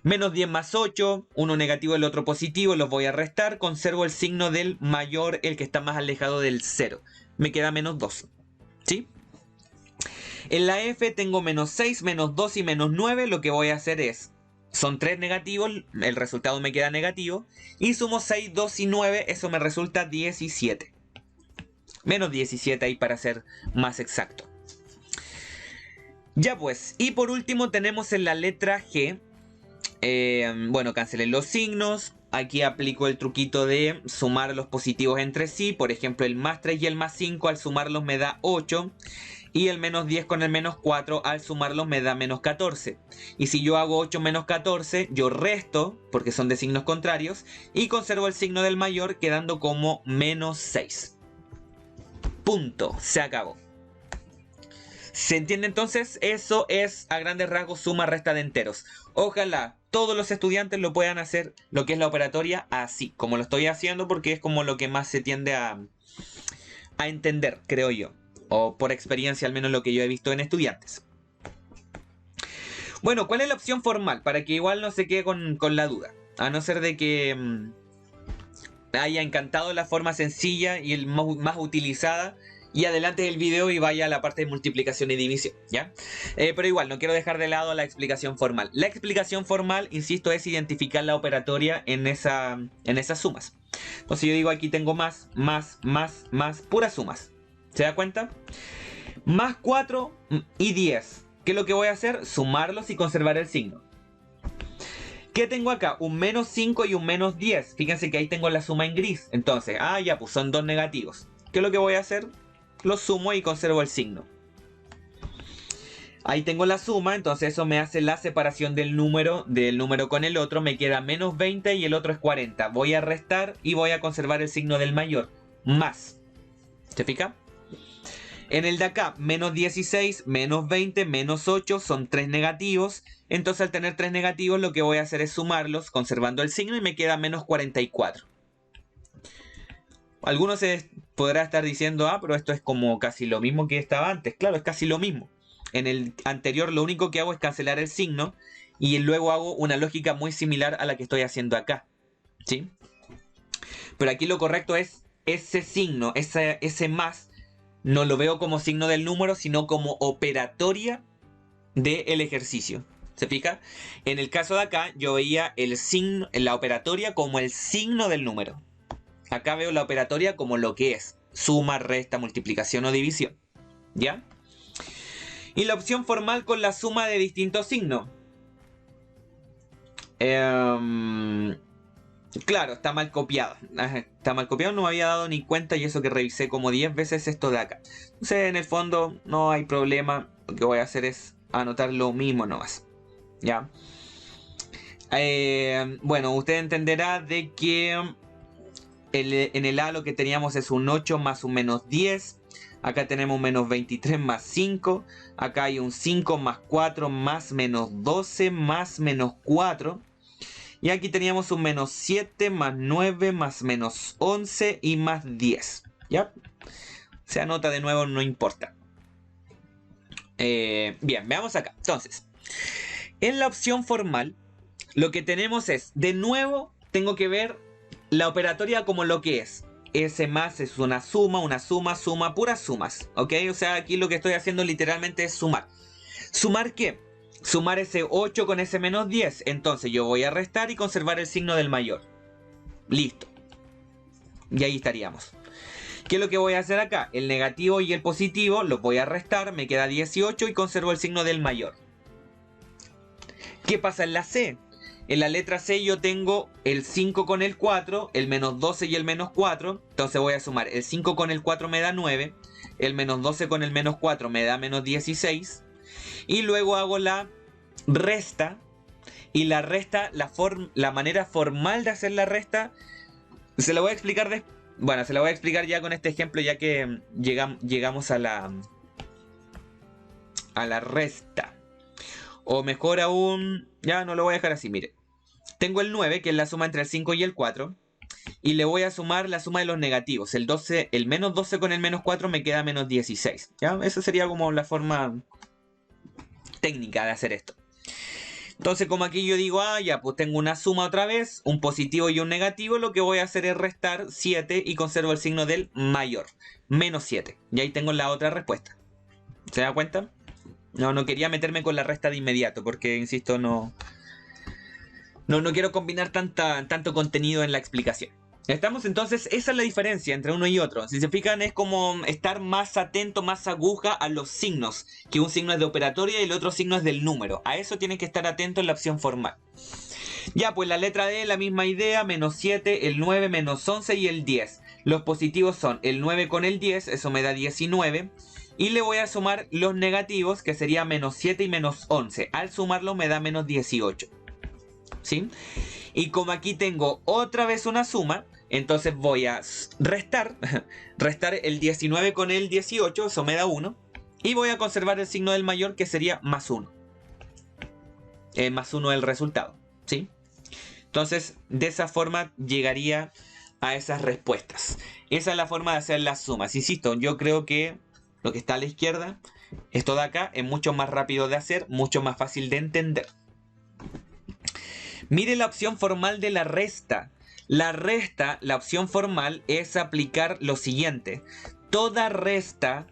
Menos 10 más 8, uno negativo, el otro positivo, los voy a restar, conservo el signo del mayor, el que está más alejado del 0. Me queda menos 2, ¿sí? En la F tengo menos 6, menos 2 y menos 9, lo que voy a hacer es, son 3 negativos, el resultado me queda negativo, y sumo 6, 2 y 9, eso me resulta 17. Menos 17 ahí para ser más exacto. Ya pues, y por último tenemos en la letra G, bueno, cancelé los signos. Aquí aplico el truquito de sumar los positivos entre sí. Por ejemplo, el más 3 y el más 5 al sumarlos me da 8. Y el menos 10 con el menos 4 al sumarlos me da menos 14. Y si yo hago 8 menos 14, yo resto, porque son de signos contrarios, y conservo el signo del mayor quedando como menos 6. Punto. Se acabó. ¿Se entiende entonces? Eso es a grandes rasgos suma resta de enteros. Ojalá todos los estudiantes lo puedan hacer, lo que es la operatoria, así como lo estoy haciendo, porque es como lo que más se tiende a entender, creo yo. O por experiencia, al menos lo que yo he visto en estudiantes. Bueno, ¿cuál es la opción formal? Para que igual no se quede con la duda. A no ser de que haya encantado la forma sencilla y el más utilizada, y adelante el video y vaya a la parte de multiplicación y división, ¿ya? Pero igual, no quiero dejar de lado la explicación formal. La explicación formal, insisto, es identificar la operatoria en esas sumas. Entonces yo digo, aquí tengo más, puras sumas. ¿Se da cuenta? Más 4 y 10. ¿Qué es lo que voy a hacer? Sumarlos y conservar el signo. ¿Qué tengo acá? Un menos 5 y un menos 10. Fíjense que ahí tengo la suma en gris. Entonces, ya, pues son dos negativos. ¿Qué es lo que voy a hacer? Los sumo y conservo el signo. Ahí tengo la suma, entonces eso me hace la separación del número con el otro. Me queda menos 20 y el otro es 40. Voy a restar y voy a conservar el signo del mayor. Más. ¿Se fija? En el de acá, menos 16, menos 20, menos 8 son 3 negativos. Entonces al tener 3 negativos lo que voy a hacer es sumarlos conservando el signo y me queda menos 44. Algunos se podrá estar diciendo, pero esto es como casi lo mismo que estaba antes. Claro, es casi lo mismo. En el anterior lo único que hago es cancelar el signo y luego hago una lógica muy similar a la que estoy haciendo acá. ¿Sí? Pero aquí lo correcto es ese signo, ese más, no lo veo como signo del número, sino como operatoria del ejercicio. ¿Se fija? En el caso de acá, yo veía el signo, la operatoria como el signo del número. Acá veo la operatoria como lo que es: suma, resta, multiplicación o división. ¿Ya? Y la opción formal con la suma de distintos signos. Claro, está mal copiado. Está mal copiado, no me había dado ni cuenta y eso que revisé como 10 veces esto de acá. Entonces, en el fondo, no hay problema. Lo que voy a hacer es anotar lo mismo nomás. ¿Ya? Bueno, usted entenderá de que en el A lo que teníamos es un 8 más un menos 10. Acá tenemos un menos 23 más 5. Acá hay un 5 más 4 más menos 12 más menos 4. Y aquí teníamos un menos 7 más 9 más menos 11 y más 10. ¿Ya? Se anota de nuevo, no importa. Bien, veamos acá. Entonces, en la opción formal, lo que tenemos es, de nuevo, tengo que ver la operatoria como lo que es. Ese más es una suma, puras sumas. ¿Ok? O sea, aquí lo que estoy haciendo literalmente es sumar. ¿Sumar qué? Sumar ese 8 con ese menos 10. Entonces yo voy a restar y conservar el signo del mayor. Listo. Y ahí estaríamos. ¿Qué es lo que voy a hacer acá? El negativo y el positivo los voy a restar. Me queda 18 y conservo el signo del mayor. ¿Qué pasa en la C? En la letra C yo tengo el 5 con el 4, el menos 12 y el menos 4. Entonces voy a sumar. El 5 con el 4 me da 9. El menos 12 con el menos 4 me da menos 16. Y luego hago la resta. Y la resta, la manera formal de hacer la resta, se la voy a explicar bueno, se la voy a explicar ya con este ejemplo, ya que llegamos a la resta. O mejor aún, ya no lo voy a dejar así, mire. Tengo el 9, que es la suma entre el 5 y el 4. Y le voy a sumar la suma de los negativos. El 12, el menos 12 con el menos 4 me queda menos 16. ¿Ya? Esa sería como la forma técnica de hacer esto. Entonces, como aquí yo digo, ya, pues tengo una suma otra vez, un positivo y un negativo, lo que voy a hacer es restar 7 y conservo el signo del mayor, menos 7. Y ahí tengo la otra respuesta. ¿Se da cuenta? No quería meterme con la resta de inmediato, porque, insisto, no quiero combinar tanto contenido en la explicación. Estamos entonces, esa es la diferencia entre uno y otro. Si se fijan, es como estar más atento, más aguja a los signos. Que un signo es de operatoria y el otro signo es del número. A eso tienen que estar atentos en la opción formal. Ya, pues la letra D, la misma idea. Menos 7, el 9, menos 11 y el 10. Los positivos son el 9 con el 10, eso me da 19. Y le voy a sumar los negativos, que sería menos 7 y menos 11. Al sumarlo me da menos 18. ¿Sí? Y como aquí tengo otra vez una suma, entonces voy a restar el 19 con el 18, eso me da 1. Y voy a conservar el signo del mayor, que sería más 1. Más 1 el resultado. ¿Sí? Entonces, de esa forma llegaría a esas respuestas. Esa es la forma de hacer las sumas. Insisto, yo creo que lo que está a la izquierda, esto de acá, es mucho más rápido de hacer, mucho más fácil de entender. Mire la opción formal de la resta. La resta, la opción formal, es aplicar lo siguiente. Toda resta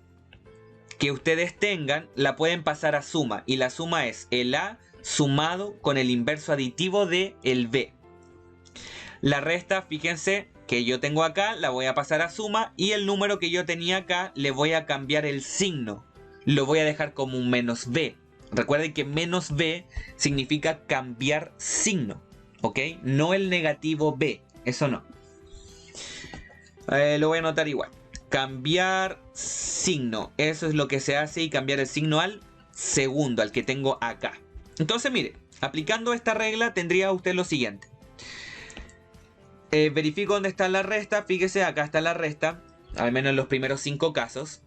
que ustedes tengan la pueden pasar a suma. Y la suma es el A sumado con el inverso aditivo de el B. La resta, fíjense que yo tengo acá, la voy a pasar a suma. Y el número que yo tenía acá, le voy a cambiar el signo. Lo voy a dejar como un menos B. Recuerden que menos b significa cambiar signo, ¿ok? No el negativo b, eso no. Lo voy a anotar igual. Cambiar signo, eso es lo que se hace, y cambiar el signo al segundo, al que tengo acá. Entonces mire, aplicando esta regla tendría usted lo siguiente. Verifico dónde está la resta. Fíjese, acá está la resta, al menos en los primeros 5 casos.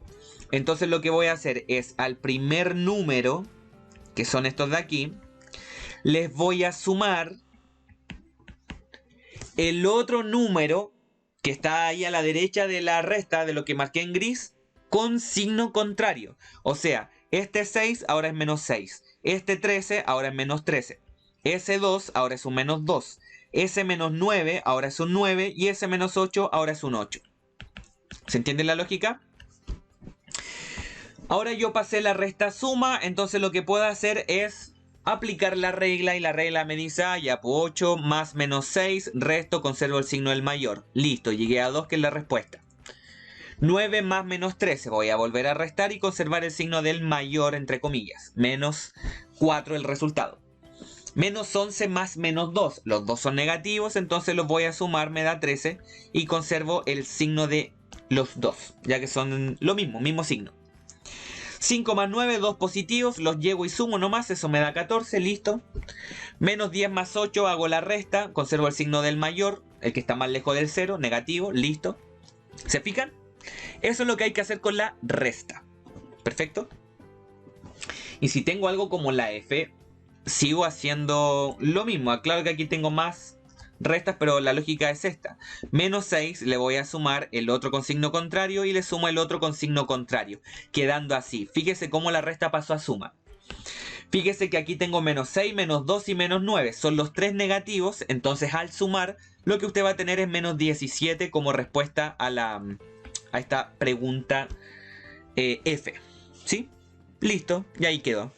Entonces lo que voy a hacer es al primer número, que son estos de aquí, les voy a sumar el otro número que está ahí a la derecha de la resta, de lo que marqué en gris, con signo contrario. O sea, este 6 ahora es menos 6. Este 13 ahora es menos 13. Ese 2 ahora es un menos 2. Ese menos 9 ahora es un 9. Y ese menos 8 ahora es un 8. ¿Se entiende la lógica? Ahora yo pasé la resta suma, entonces lo que puedo hacer es aplicar la regla, y la regla me dice, ya, pues 8 más menos 6, resto, conservo el signo del mayor. Listo, llegué a 2, que es la respuesta. 9 más menos 13, voy a volver a restar y conservar el signo del mayor, entre comillas. Menos 4 el resultado. Menos 11 más menos 2, los dos son negativos, entonces los voy a sumar, me da 13, y conservo el signo de los dos, ya que son lo mismo, mismo signo. 5 más 9, 2 positivos, los llevo y sumo nomás, eso me da 14, listo. Menos 10 más 8, hago la resta, conservo el signo del mayor, el que está más lejos del 0, negativo, listo. ¿Se fijan? Eso es lo que hay que hacer con la resta. ¿Perfecto? Y si tengo algo como la F, sigo haciendo lo mismo. Claro que aquí tengo más restas, pero la lógica es esta. Menos 6, le voy a sumar el otro con signo contrario y le sumo el otro con signo contrario, quedando así. Fíjese cómo la resta pasó a suma. Fíjese que aquí tengo menos 6, menos 2 y menos 9. Son los 3 negativos, entonces al sumar lo que usted va a tener es menos 17 como respuesta a esta pregunta F. ¿Sí? Listo, y ahí quedó.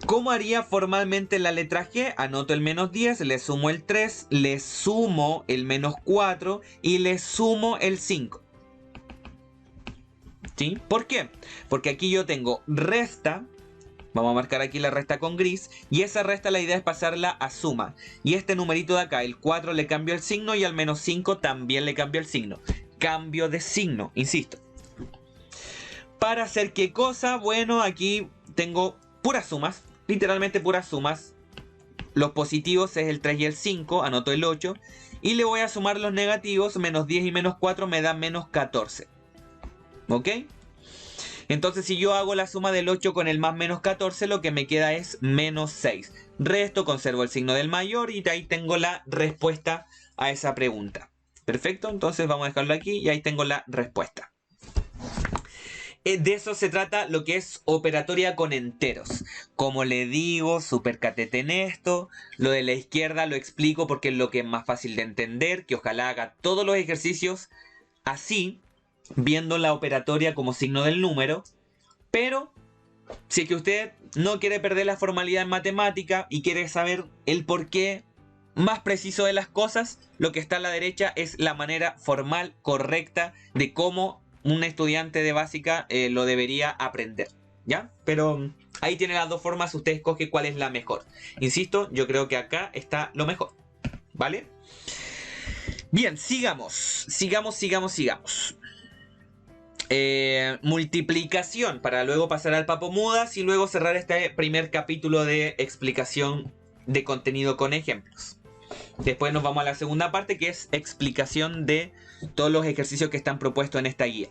¿Cómo haría formalmente la letra G? Anoto el menos 10, le sumo el 3, le sumo el menos 4 y le sumo el 5. ¿Sí? ¿Por qué? Porque aquí yo tengo resta, vamos a marcar aquí la resta con gris, y esa resta la idea es pasarla a suma. Y este numerito de acá, el 4, le cambio el signo, y al menos 5 también le cambio el signo. Cambio de signo, insisto. ¿Para hacer qué cosa? Bueno, aquí tengo puras sumas. Literalmente puras sumas. Los positivos es el 3 y el 5, anoto el 8. Y le voy a sumar los negativos, menos 10 y menos 4 me da menos 14. ¿Ok? Entonces si yo hago la suma del 8 con el más menos 14, lo que me queda es menos 6. Resto, conservo el signo del mayor y ahí tengo la respuesta a esa pregunta. Perfecto, entonces vamos a dejarlo aquí y ahí tengo la respuesta. De eso se trata lo que es operatoria con enteros. Como le digo, súper catete en esto. Lo de la izquierda lo explico porque es lo que es más fácil de entender. Que ojalá haga todos los ejercicios así, viendo la operatoria como signo del número. Pero si es que usted no quiere perder la formalidad en matemática y quiere saber el porqué más preciso de las cosas, lo que está a la derecha es la manera formal correcta de cómo un estudiante de básica lo debería aprender, ¿ya? Pero ahí tiene las dos formas, usted escoge cuál es la mejor. Insisto, yo creo que acá está lo mejor, ¿vale? Bien, sigamos. Multiplicación, para luego pasar al papomudas y luego cerrar este primer capítulo de explicación de contenido con ejemplos. Después nos vamos a la segunda parte, que es explicación de todos los ejercicios que están propuestos en esta guía.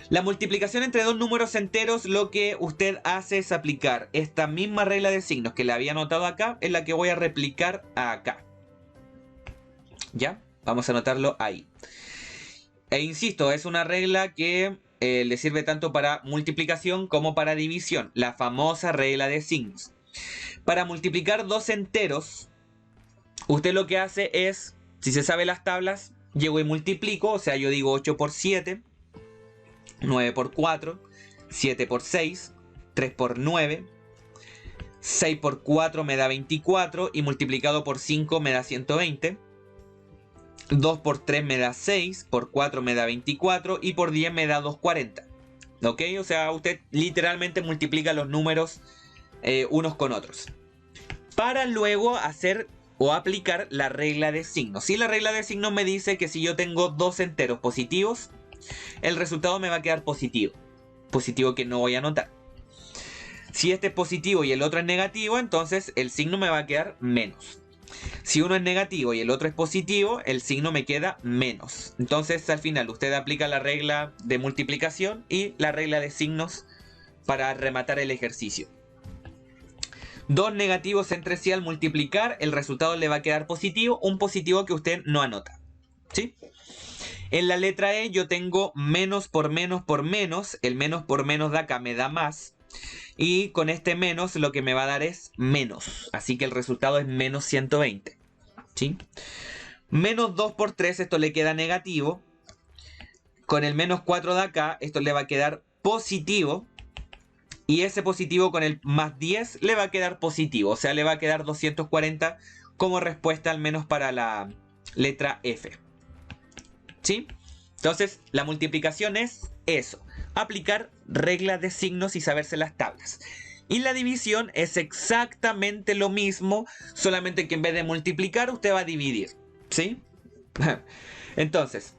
La multiplicación entre dos números enteros, lo que usted hace es aplicar esta misma regla de signos que le había anotado acá, es la que voy a replicar acá. ¿Ya? Vamos a anotarlo ahí. E insisto, es una regla que le sirve tanto para multiplicación como para división. La famosa regla de signos. Para multiplicar dos enteros, usted lo que hace es, si se sabe las tablas, llego y multiplico. O sea, yo digo 8 por 7, 9 por 4, 7 por 6, 3 por 9, 6 por 4 me da 24 y multiplicado por 5 me da 120. 2 por 3 me da 6, por 4 me da 24 y por 10 me da 240. ¿Ok? O sea, usted literalmente multiplica los números unos con otros. Para luego hacer o aplicar la regla de signos. Si la regla de signos me dice que si yo tengo dos enteros positivos, el resultado me va a quedar positivo. Positivo que no voy a anotar. Si este es positivo y el otro es negativo, entonces el signo me va a quedar menos. Si uno es negativo y el otro es positivo, el signo me queda menos. Entonces al final usted aplica la regla de multiplicación y la regla de signos para rematar el ejercicio. Dos negativos entre sí al multiplicar, el resultado le va a quedar positivo, un positivo que usted no anota. ¿Sí? En la letra E yo tengo menos por menos por menos, el menos por menos de acá me da más. Y con este menos lo que me va a dar es menos. Así que el resultado es menos 120. ¿Sí? Menos 2 por 3, esto le queda negativo. Con el menos 4 de acá, esto le va a quedar positivo. Y ese positivo con el más 10 le va a quedar positivo. O sea, le va a quedar 240 como respuesta al menos para la letra F. ¿Sí? Entonces, la multiplicación es eso. Aplicar reglas de signos y saberse las tablas. Y la división es exactamente lo mismo, solamente que en vez de multiplicar, usted va a dividir. ¿Sí? Entonces,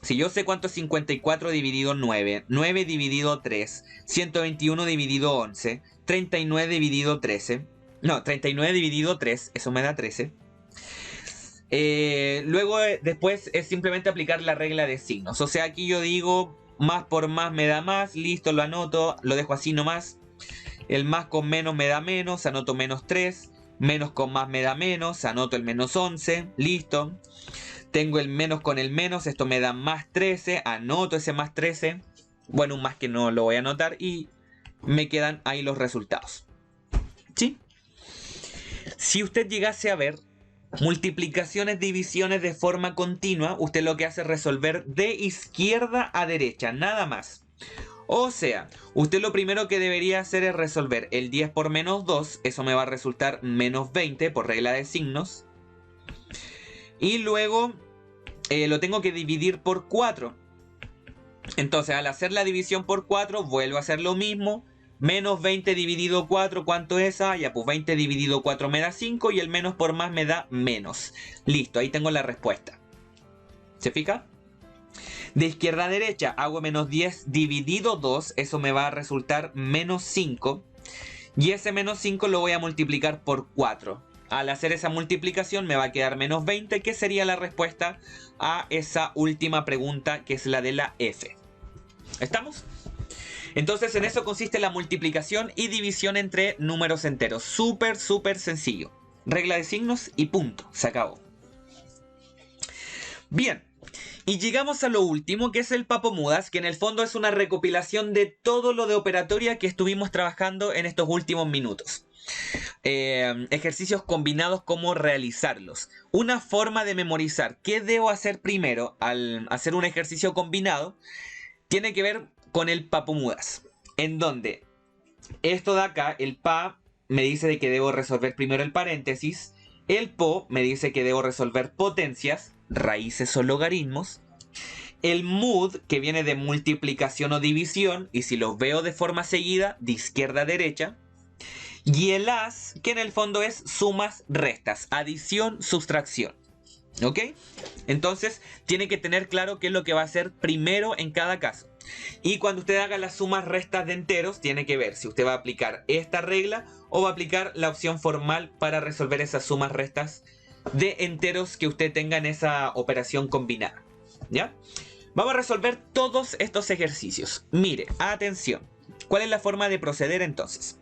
si yo sé cuánto es 54 dividido 9, 9 dividido 3, 121 dividido 11, 39 dividido 13, no, 39 dividido 3, eso me da 13. Luego, después es simplemente aplicar la regla de signos. O sea, aquí yo digo, más por más me da más, listo, lo anoto, lo dejo así nomás. El más con menos me da menos, anoto menos 3. Menos con más me da menos, anoto el menos 11, listo. Tengo el menos con el menos, esto me da más 13, anoto ese más 13. Bueno, un más que no lo voy a anotar y me quedan ahí los resultados. ¿Sí? Si usted llegase a ver multiplicaciones, divisiones de forma continua, usted lo que hace es resolver de izquierda a derecha, nada más. O sea, usted lo primero que debería hacer es resolver el 10 por menos 2, eso me va a resultar menos 20 por regla de signos. Y luego lo tengo que dividir por 4. Entonces al hacer la división por 4 vuelvo a hacer lo mismo. Menos 20 dividido 4, ¿cuánto es? Ah, ya, pues 20 dividido 4 me da 5 y el menos por más me da menos. Listo, ahí tengo la respuesta. ¿Se fija? De izquierda a derecha hago menos 10 dividido 2, eso me va a resultar menos 5. Y ese menos 5 lo voy a multiplicar por 4. Al hacer esa multiplicación me va a quedar menos 20, que sería la respuesta a esa última pregunta, que es la de la F. ¿Estamos? Entonces en eso consiste la multiplicación y división entre números enteros. Súper, súper sencillo. Regla de signos y punto. Se acabó. Bien. Y llegamos a lo último, que es el papomudas, que en el fondo es una recopilación de todo lo de operatoria que estuvimos trabajando en estos últimos minutos. Ejercicios combinados, cómo realizarlos. Una forma de memorizar qué debo hacer primero al hacer un ejercicio combinado tiene que ver con el papomudas, en donde esto de acá, el pa, me dice de que debo resolver primero el paréntesis, el po me dice que debo resolver potencias, raíces o logaritmos, el mud, que viene de multiplicación o división, y si los veo de forma seguida, de izquierda a derecha, y el as, que en el fondo es sumas, restas, adición, sustracción. ¿Ok? Entonces tiene que tener claro qué es lo que va a hacer primero en cada caso. Y cuando usted haga las sumas restas de enteros, tiene que ver si usted va a aplicar esta regla o va a aplicar la opción formal para resolver esas sumas restas de enteros que usted tenga en esa operación combinada. ¿Ya? Vamos a resolver todos estos ejercicios. Mire, atención. ¿Cuál es la forma de proceder entonces?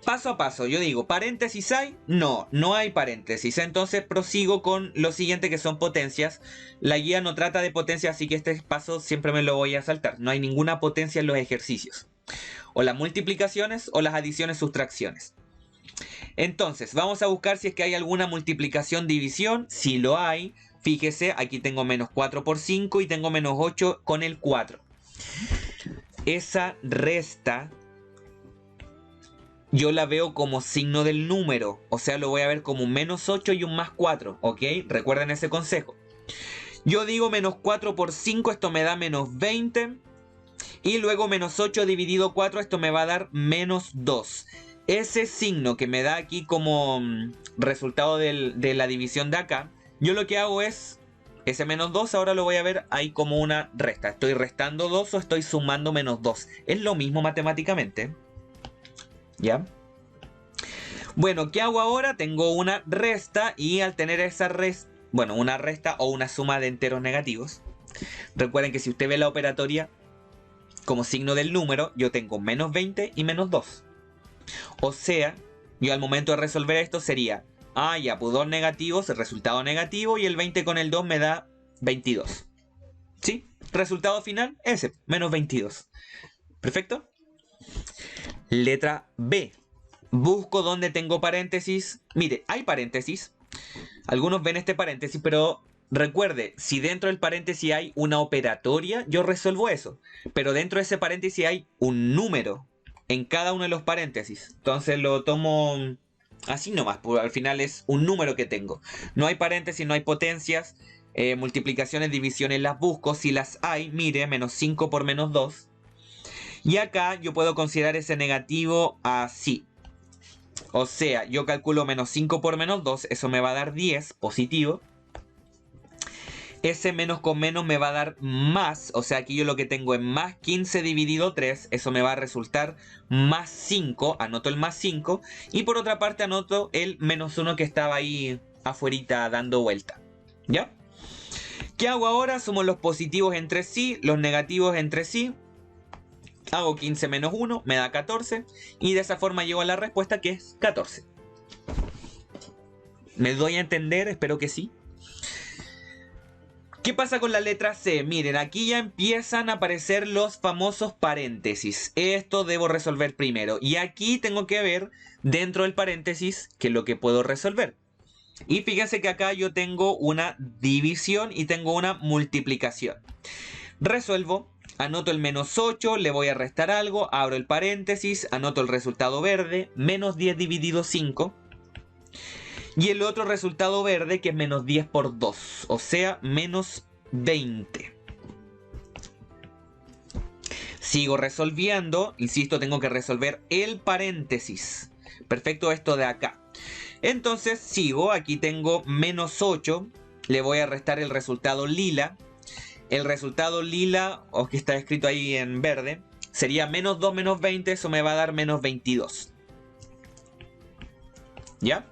Paso a paso, yo digo, ¿paréntesis hay? No, no hay paréntesis. Entonces prosigo con lo siguiente, que son potencias. La guía no trata de potencias, así que este paso siempre me lo voy a saltar. No hay ninguna potencia en los ejercicios. O las multiplicaciones o las adiciones, sustracciones. Entonces, vamos a buscar si es que hay alguna multiplicación, división. Si lo hay, fíjese, aquí tengo menos 4 por 5 y tengo menos 8 con el 4. Esa resta yo la veo como signo del número, o sea, lo voy a ver como un menos 8 y un más 4, ¿ok? Recuerden ese consejo. Yo digo menos 4 por 5, esto me da menos 20. Y luego menos 8 dividido 4, esto me va a dar menos 2. Ese signo que me da aquí como resultado de la división de acá, yo lo que hago es, ese menos 2 ahora lo voy a ver ahí como una resta. ¿Estoy restando 2 o estoy sumando menos 2? Es lo mismo matemáticamente. ¿Ya? Bueno, ¿qué hago ahora? Tengo una resta y al tener esa resta, bueno, una resta o una suma de enteros negativos. Recuerden que si usted ve la operatoria como signo del número, yo tengo menos 20 y menos 2. O sea, yo al momento de resolver esto sería, ya, pues 2 negativos, el resultado negativo, y el 20 con el 2 me da 22. ¿Sí? Resultado final, ese, menos 22. ¿Perfecto? Letra B. Busco donde tengo paréntesis. Mire, hay paréntesis. Algunos ven este paréntesis, pero recuerde, si dentro del paréntesis hay una operatoria, yo resuelvo eso. Pero dentro de ese paréntesis hay un número en cada uno de los paréntesis. Entonces lo tomo así nomás, porque al final es un número que tengo. No hay paréntesis, no hay potencias. Multiplicaciones, divisiones las busco. Si las hay, mire, menos 5 por menos 2. Y acá yo puedo considerar ese negativo así. O sea, yo calculo menos 5 por menos 2, eso me va a dar 10, positivo. Ese menos con menos me va a dar más, o sea, aquí yo lo que tengo es más 15 dividido 3, eso me va a resultar más 5, anoto el más 5. Y por otra parte anoto el menos 1 que estaba ahí afuerita dando vuelta. ¿Ya? ¿Qué hago ahora? Sumo los positivos entre sí, los negativos entre sí. Hago 15 menos 1, me da 14. Y de esa forma llego a la respuesta que es 14. ¿Me doy a entender? Espero que sí. ¿Qué pasa con la letra C? Miren, aquí ya empiezan a aparecer los famosos paréntesis. Esto debo resolver primero. Y aquí tengo que ver dentro del paréntesis qué es lo que puedo resolver. Y fíjense que acá yo tengo una división y tengo una multiplicación. Resuelvo. Anoto el menos 8, le voy a restar algo, abro el paréntesis, anoto el resultado verde, menos 10 dividido 5. Y el otro resultado verde que es menos 10 por 2, o sea, menos 20. Sigo resolviendo, insisto, tengo que resolver el paréntesis. Perfecto, esto de acá. Entonces sigo, aquí tengo menos 8, le voy a restar el resultado lila. El resultado lila, o que está escrito ahí en verde, sería menos 2 menos 20, eso me va a dar menos 22. ¿Ya?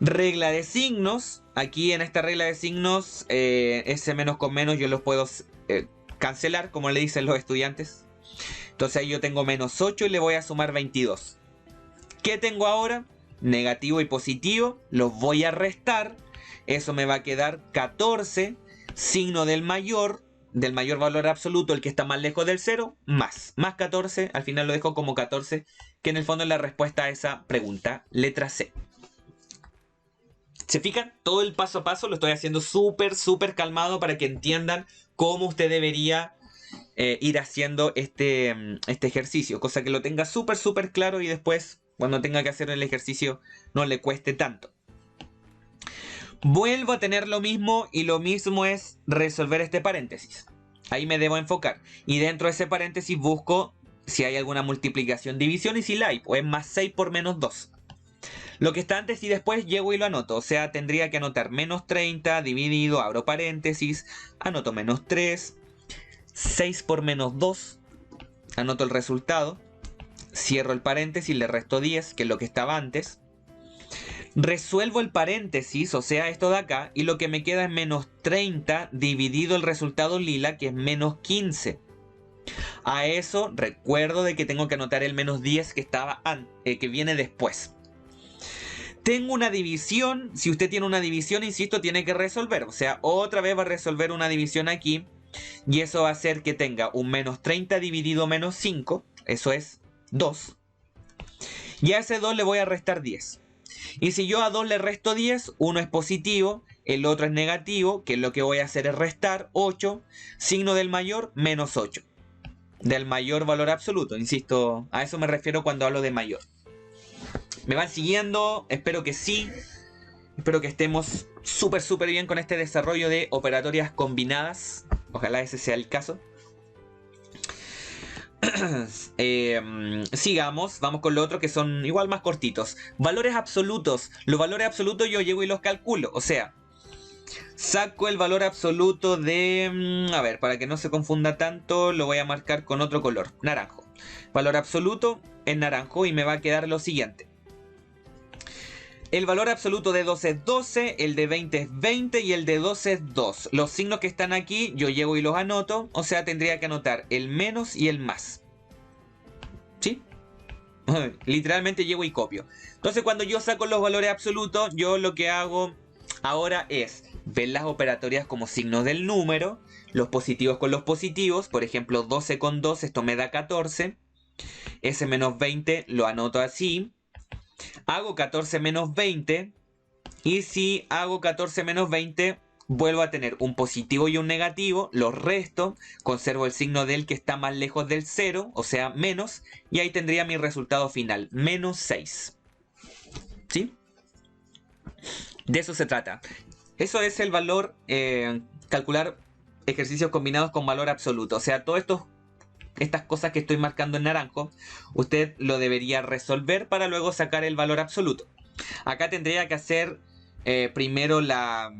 Regla de signos, aquí en esta regla de signos, ese menos con menos yo los puedo cancelar, como le dicen los estudiantes. Entonces ahí yo tengo menos 8 y le voy a sumar 22. ¿Qué tengo ahora? Negativo y positivo, los voy a restar, eso me va a quedar 14. Signo del mayor valor absoluto, el que está más lejos del 0, más 14, al final lo dejo como 14, que en el fondo es la respuesta a esa pregunta, letra C. ¿Se fijan? Todo el paso a paso lo estoy haciendo súper calmado para que entiendan cómo usted debería ir haciendo este ejercicio, cosa que lo tenga súper claro y después, cuando tenga que hacer el ejercicio, no le cueste tanto. Vuelvo a tener lo mismo y lo mismo es resolver este paréntesis. Ahí me debo enfocar. Y dentro de ese paréntesis busco si hay alguna multiplicación, división y si la hay. Pues es más 6 por menos 2. Lo que está antes y después llego y lo anoto. O sea, tendría que anotar menos 30 dividido, abro paréntesis, anoto menos 3, 6 por menos 2, anoto el resultado, cierro el paréntesis, le resto 10, que es lo que estaba antes. Resuelvo el paréntesis, o sea, esto de acá, y lo que me queda es menos 30 dividido el resultado lila, que es menos 15. A eso recuerdo de que tengo que anotar el menos 10 que estaba que viene después. Tengo una división, si usted tiene una división, insisto, tiene que resolver. O sea, otra vez va a resolver una división aquí, y eso va a hacer que tenga un menos 30 dividido menos 5, eso es 2. Y a ese 2 le voy a restar 10. Y si yo a 2 le resto 10, uno es positivo, el otro es negativo, que lo que voy a hacer es restar 8, signo del mayor, menos 8. Del mayor valor absoluto, insisto, a eso me refiero cuando hablo de mayor. ¿Me van siguiendo? Espero que sí. Espero que estemos súper bien con este desarrollo de operatorias combinadas. Ojalá ese sea el caso. Sigamos, vamos con lo otro que son igual más cortitos. Valores absolutos. Los valores absolutos yo llego y los calculo. O sea, saco el valor absoluto de... a ver, para que no se confunda tanto, lo voy a marcar con otro color, naranjo. Valor absoluto en naranjo y me va a quedar lo siguiente. El valor absoluto de 12 es 12, el de 20 es 20 y el de 12 es 2. Los signos que están aquí yo llego y los anoto, o sea, tendría que anotar el menos y el más. ¿Sí? Literalmente llego y copio. Entonces cuando yo saco los valores absolutos, yo lo que hago ahora es ver las operatorias como signos del número, los positivos con los positivos, por ejemplo 12 con 2, esto me da 14, ese menos 20 lo anoto así, hago 14 menos 20, y si hago 14 menos 20, vuelvo a tener un positivo y un negativo, los resto, conservo el signo del que está más lejos del 0, o sea menos, y ahí tendría mi resultado final, menos 6. ¿Sí? De eso se trata. Eso es el valor, calcular ejercicios combinados con valor absoluto. O sea, todas estas cosas que estoy marcando en naranjo, usted lo debería resolver para luego sacar el valor absoluto. Acá tendría que hacer primero la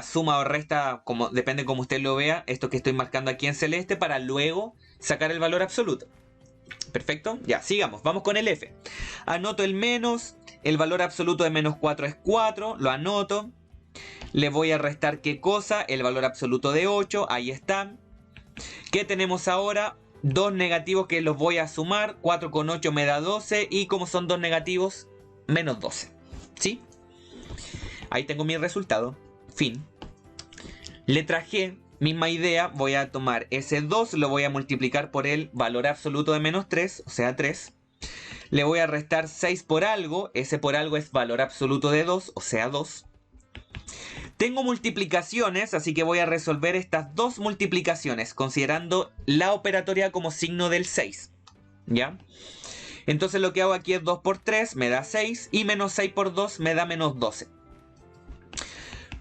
suma o resta, como, depende como usted lo vea, esto que estoy marcando aquí en celeste, para luego sacar el valor absoluto. Perfecto, ya, sigamos, vamos con el F. Anoto el menos, el valor absoluto de menos 4 es 4, lo anoto. Le voy a restar ¿qué cosa? El valor absoluto de 8, ahí está. ¿Qué tenemos ahora? Dos negativos que los voy a sumar, 4 con 8 me da 12 y como son dos negativos, menos 12. ¿Sí? Ahí tengo mi resultado, fin. Letra G. Misma idea, voy a tomar ese 2, lo voy a multiplicar por el valor absoluto de menos 3, o sea 3. Le voy a restar 6 por algo, ese por algo es valor absoluto de 2, o sea 2. Tengo multiplicaciones, así que voy a resolver estas dos multiplicaciones, considerando la operatoria como signo del 6. ¿Ya? Entonces lo que hago aquí es 2 por 3, me da 6, y menos 6 por 2 me da menos 12.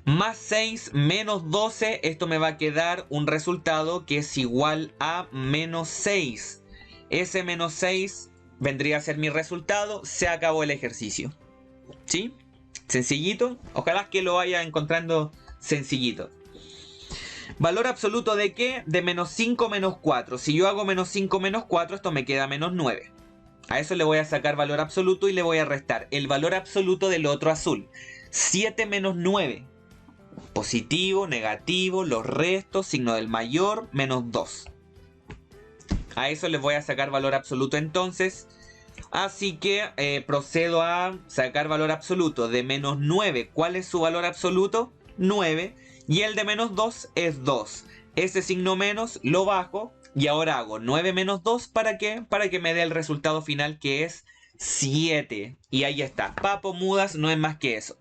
Más 6 menos 12, esto me va a quedar un resultado que es igual a menos 6. Ese menos 6 vendría a ser mi resultado, se acabó el ejercicio. ¿Sí? Sencillito, ojalá que lo vaya encontrando sencillito. ¿Valor absoluto de qué? De menos 5 menos 4. Si yo hago menos 5 menos 4, esto me queda menos 9. A eso le voy a sacar valor absoluto y le voy a restar el valor absoluto del otro azul. 7 menos 9. Positivo, negativo, los restos, signo del mayor, menos 2. A eso les voy a sacar valor absoluto entonces. Así que procedo a sacar valor absoluto de menos 9. ¿Cuál es su valor absoluto? 9. Y el de menos 2 es 2. Ese signo menos lo bajo. Y ahora hago 9 menos 2. ¿Para qué? Para que me dé el resultado final que es 7. Y ahí está. Papo mudas, no es más que eso.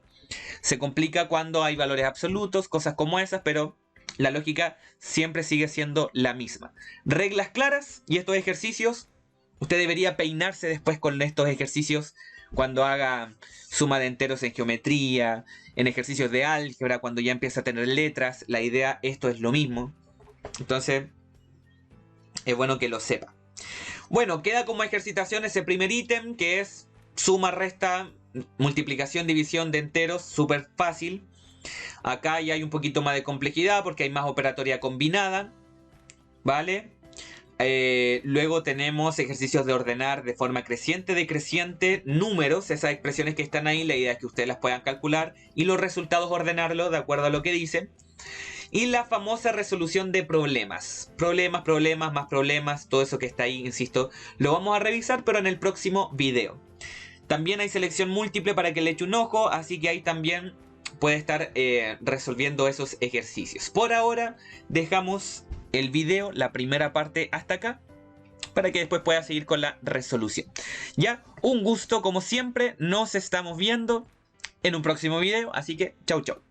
Se complica cuando hay valores absolutos, cosas como esas, pero la lógica siempre sigue siendo la misma. Reglas claras y estos ejercicios, usted debería peinarse después con estos ejercicios cuando haga suma de enteros en geometría, en ejercicios de álgebra, cuando ya empieza a tener letras. La idea, esto es lo mismo. Entonces, es bueno que lo sepa. Bueno, queda como ejercitación ese primer ítem que es suma, resta, multiplicación, división de enteros, súper fácil. Acá ya hay un poquito más de complejidad porque hay más operatoria combinada, ¿vale? Luego tenemos ejercicios de ordenar de forma creciente, decreciente, números, esas expresiones que están ahí, la idea es que ustedes las puedan calcular y los resultados ordenarlos de acuerdo a lo que dicen. Y la famosa resolución de problemas. Problemas, más problemas, todo eso que está ahí, insisto, lo vamos a revisar, pero en el próximo video. También hay selección múltiple para que le eche un ojo, así que ahí también puede estar resolviendo esos ejercicios. Por ahora dejamos el video, la primera parte hasta acá, para que después pueda seguir con la resolución. Ya, un gusto como siempre, nos estamos viendo en un próximo video, así que chau chau.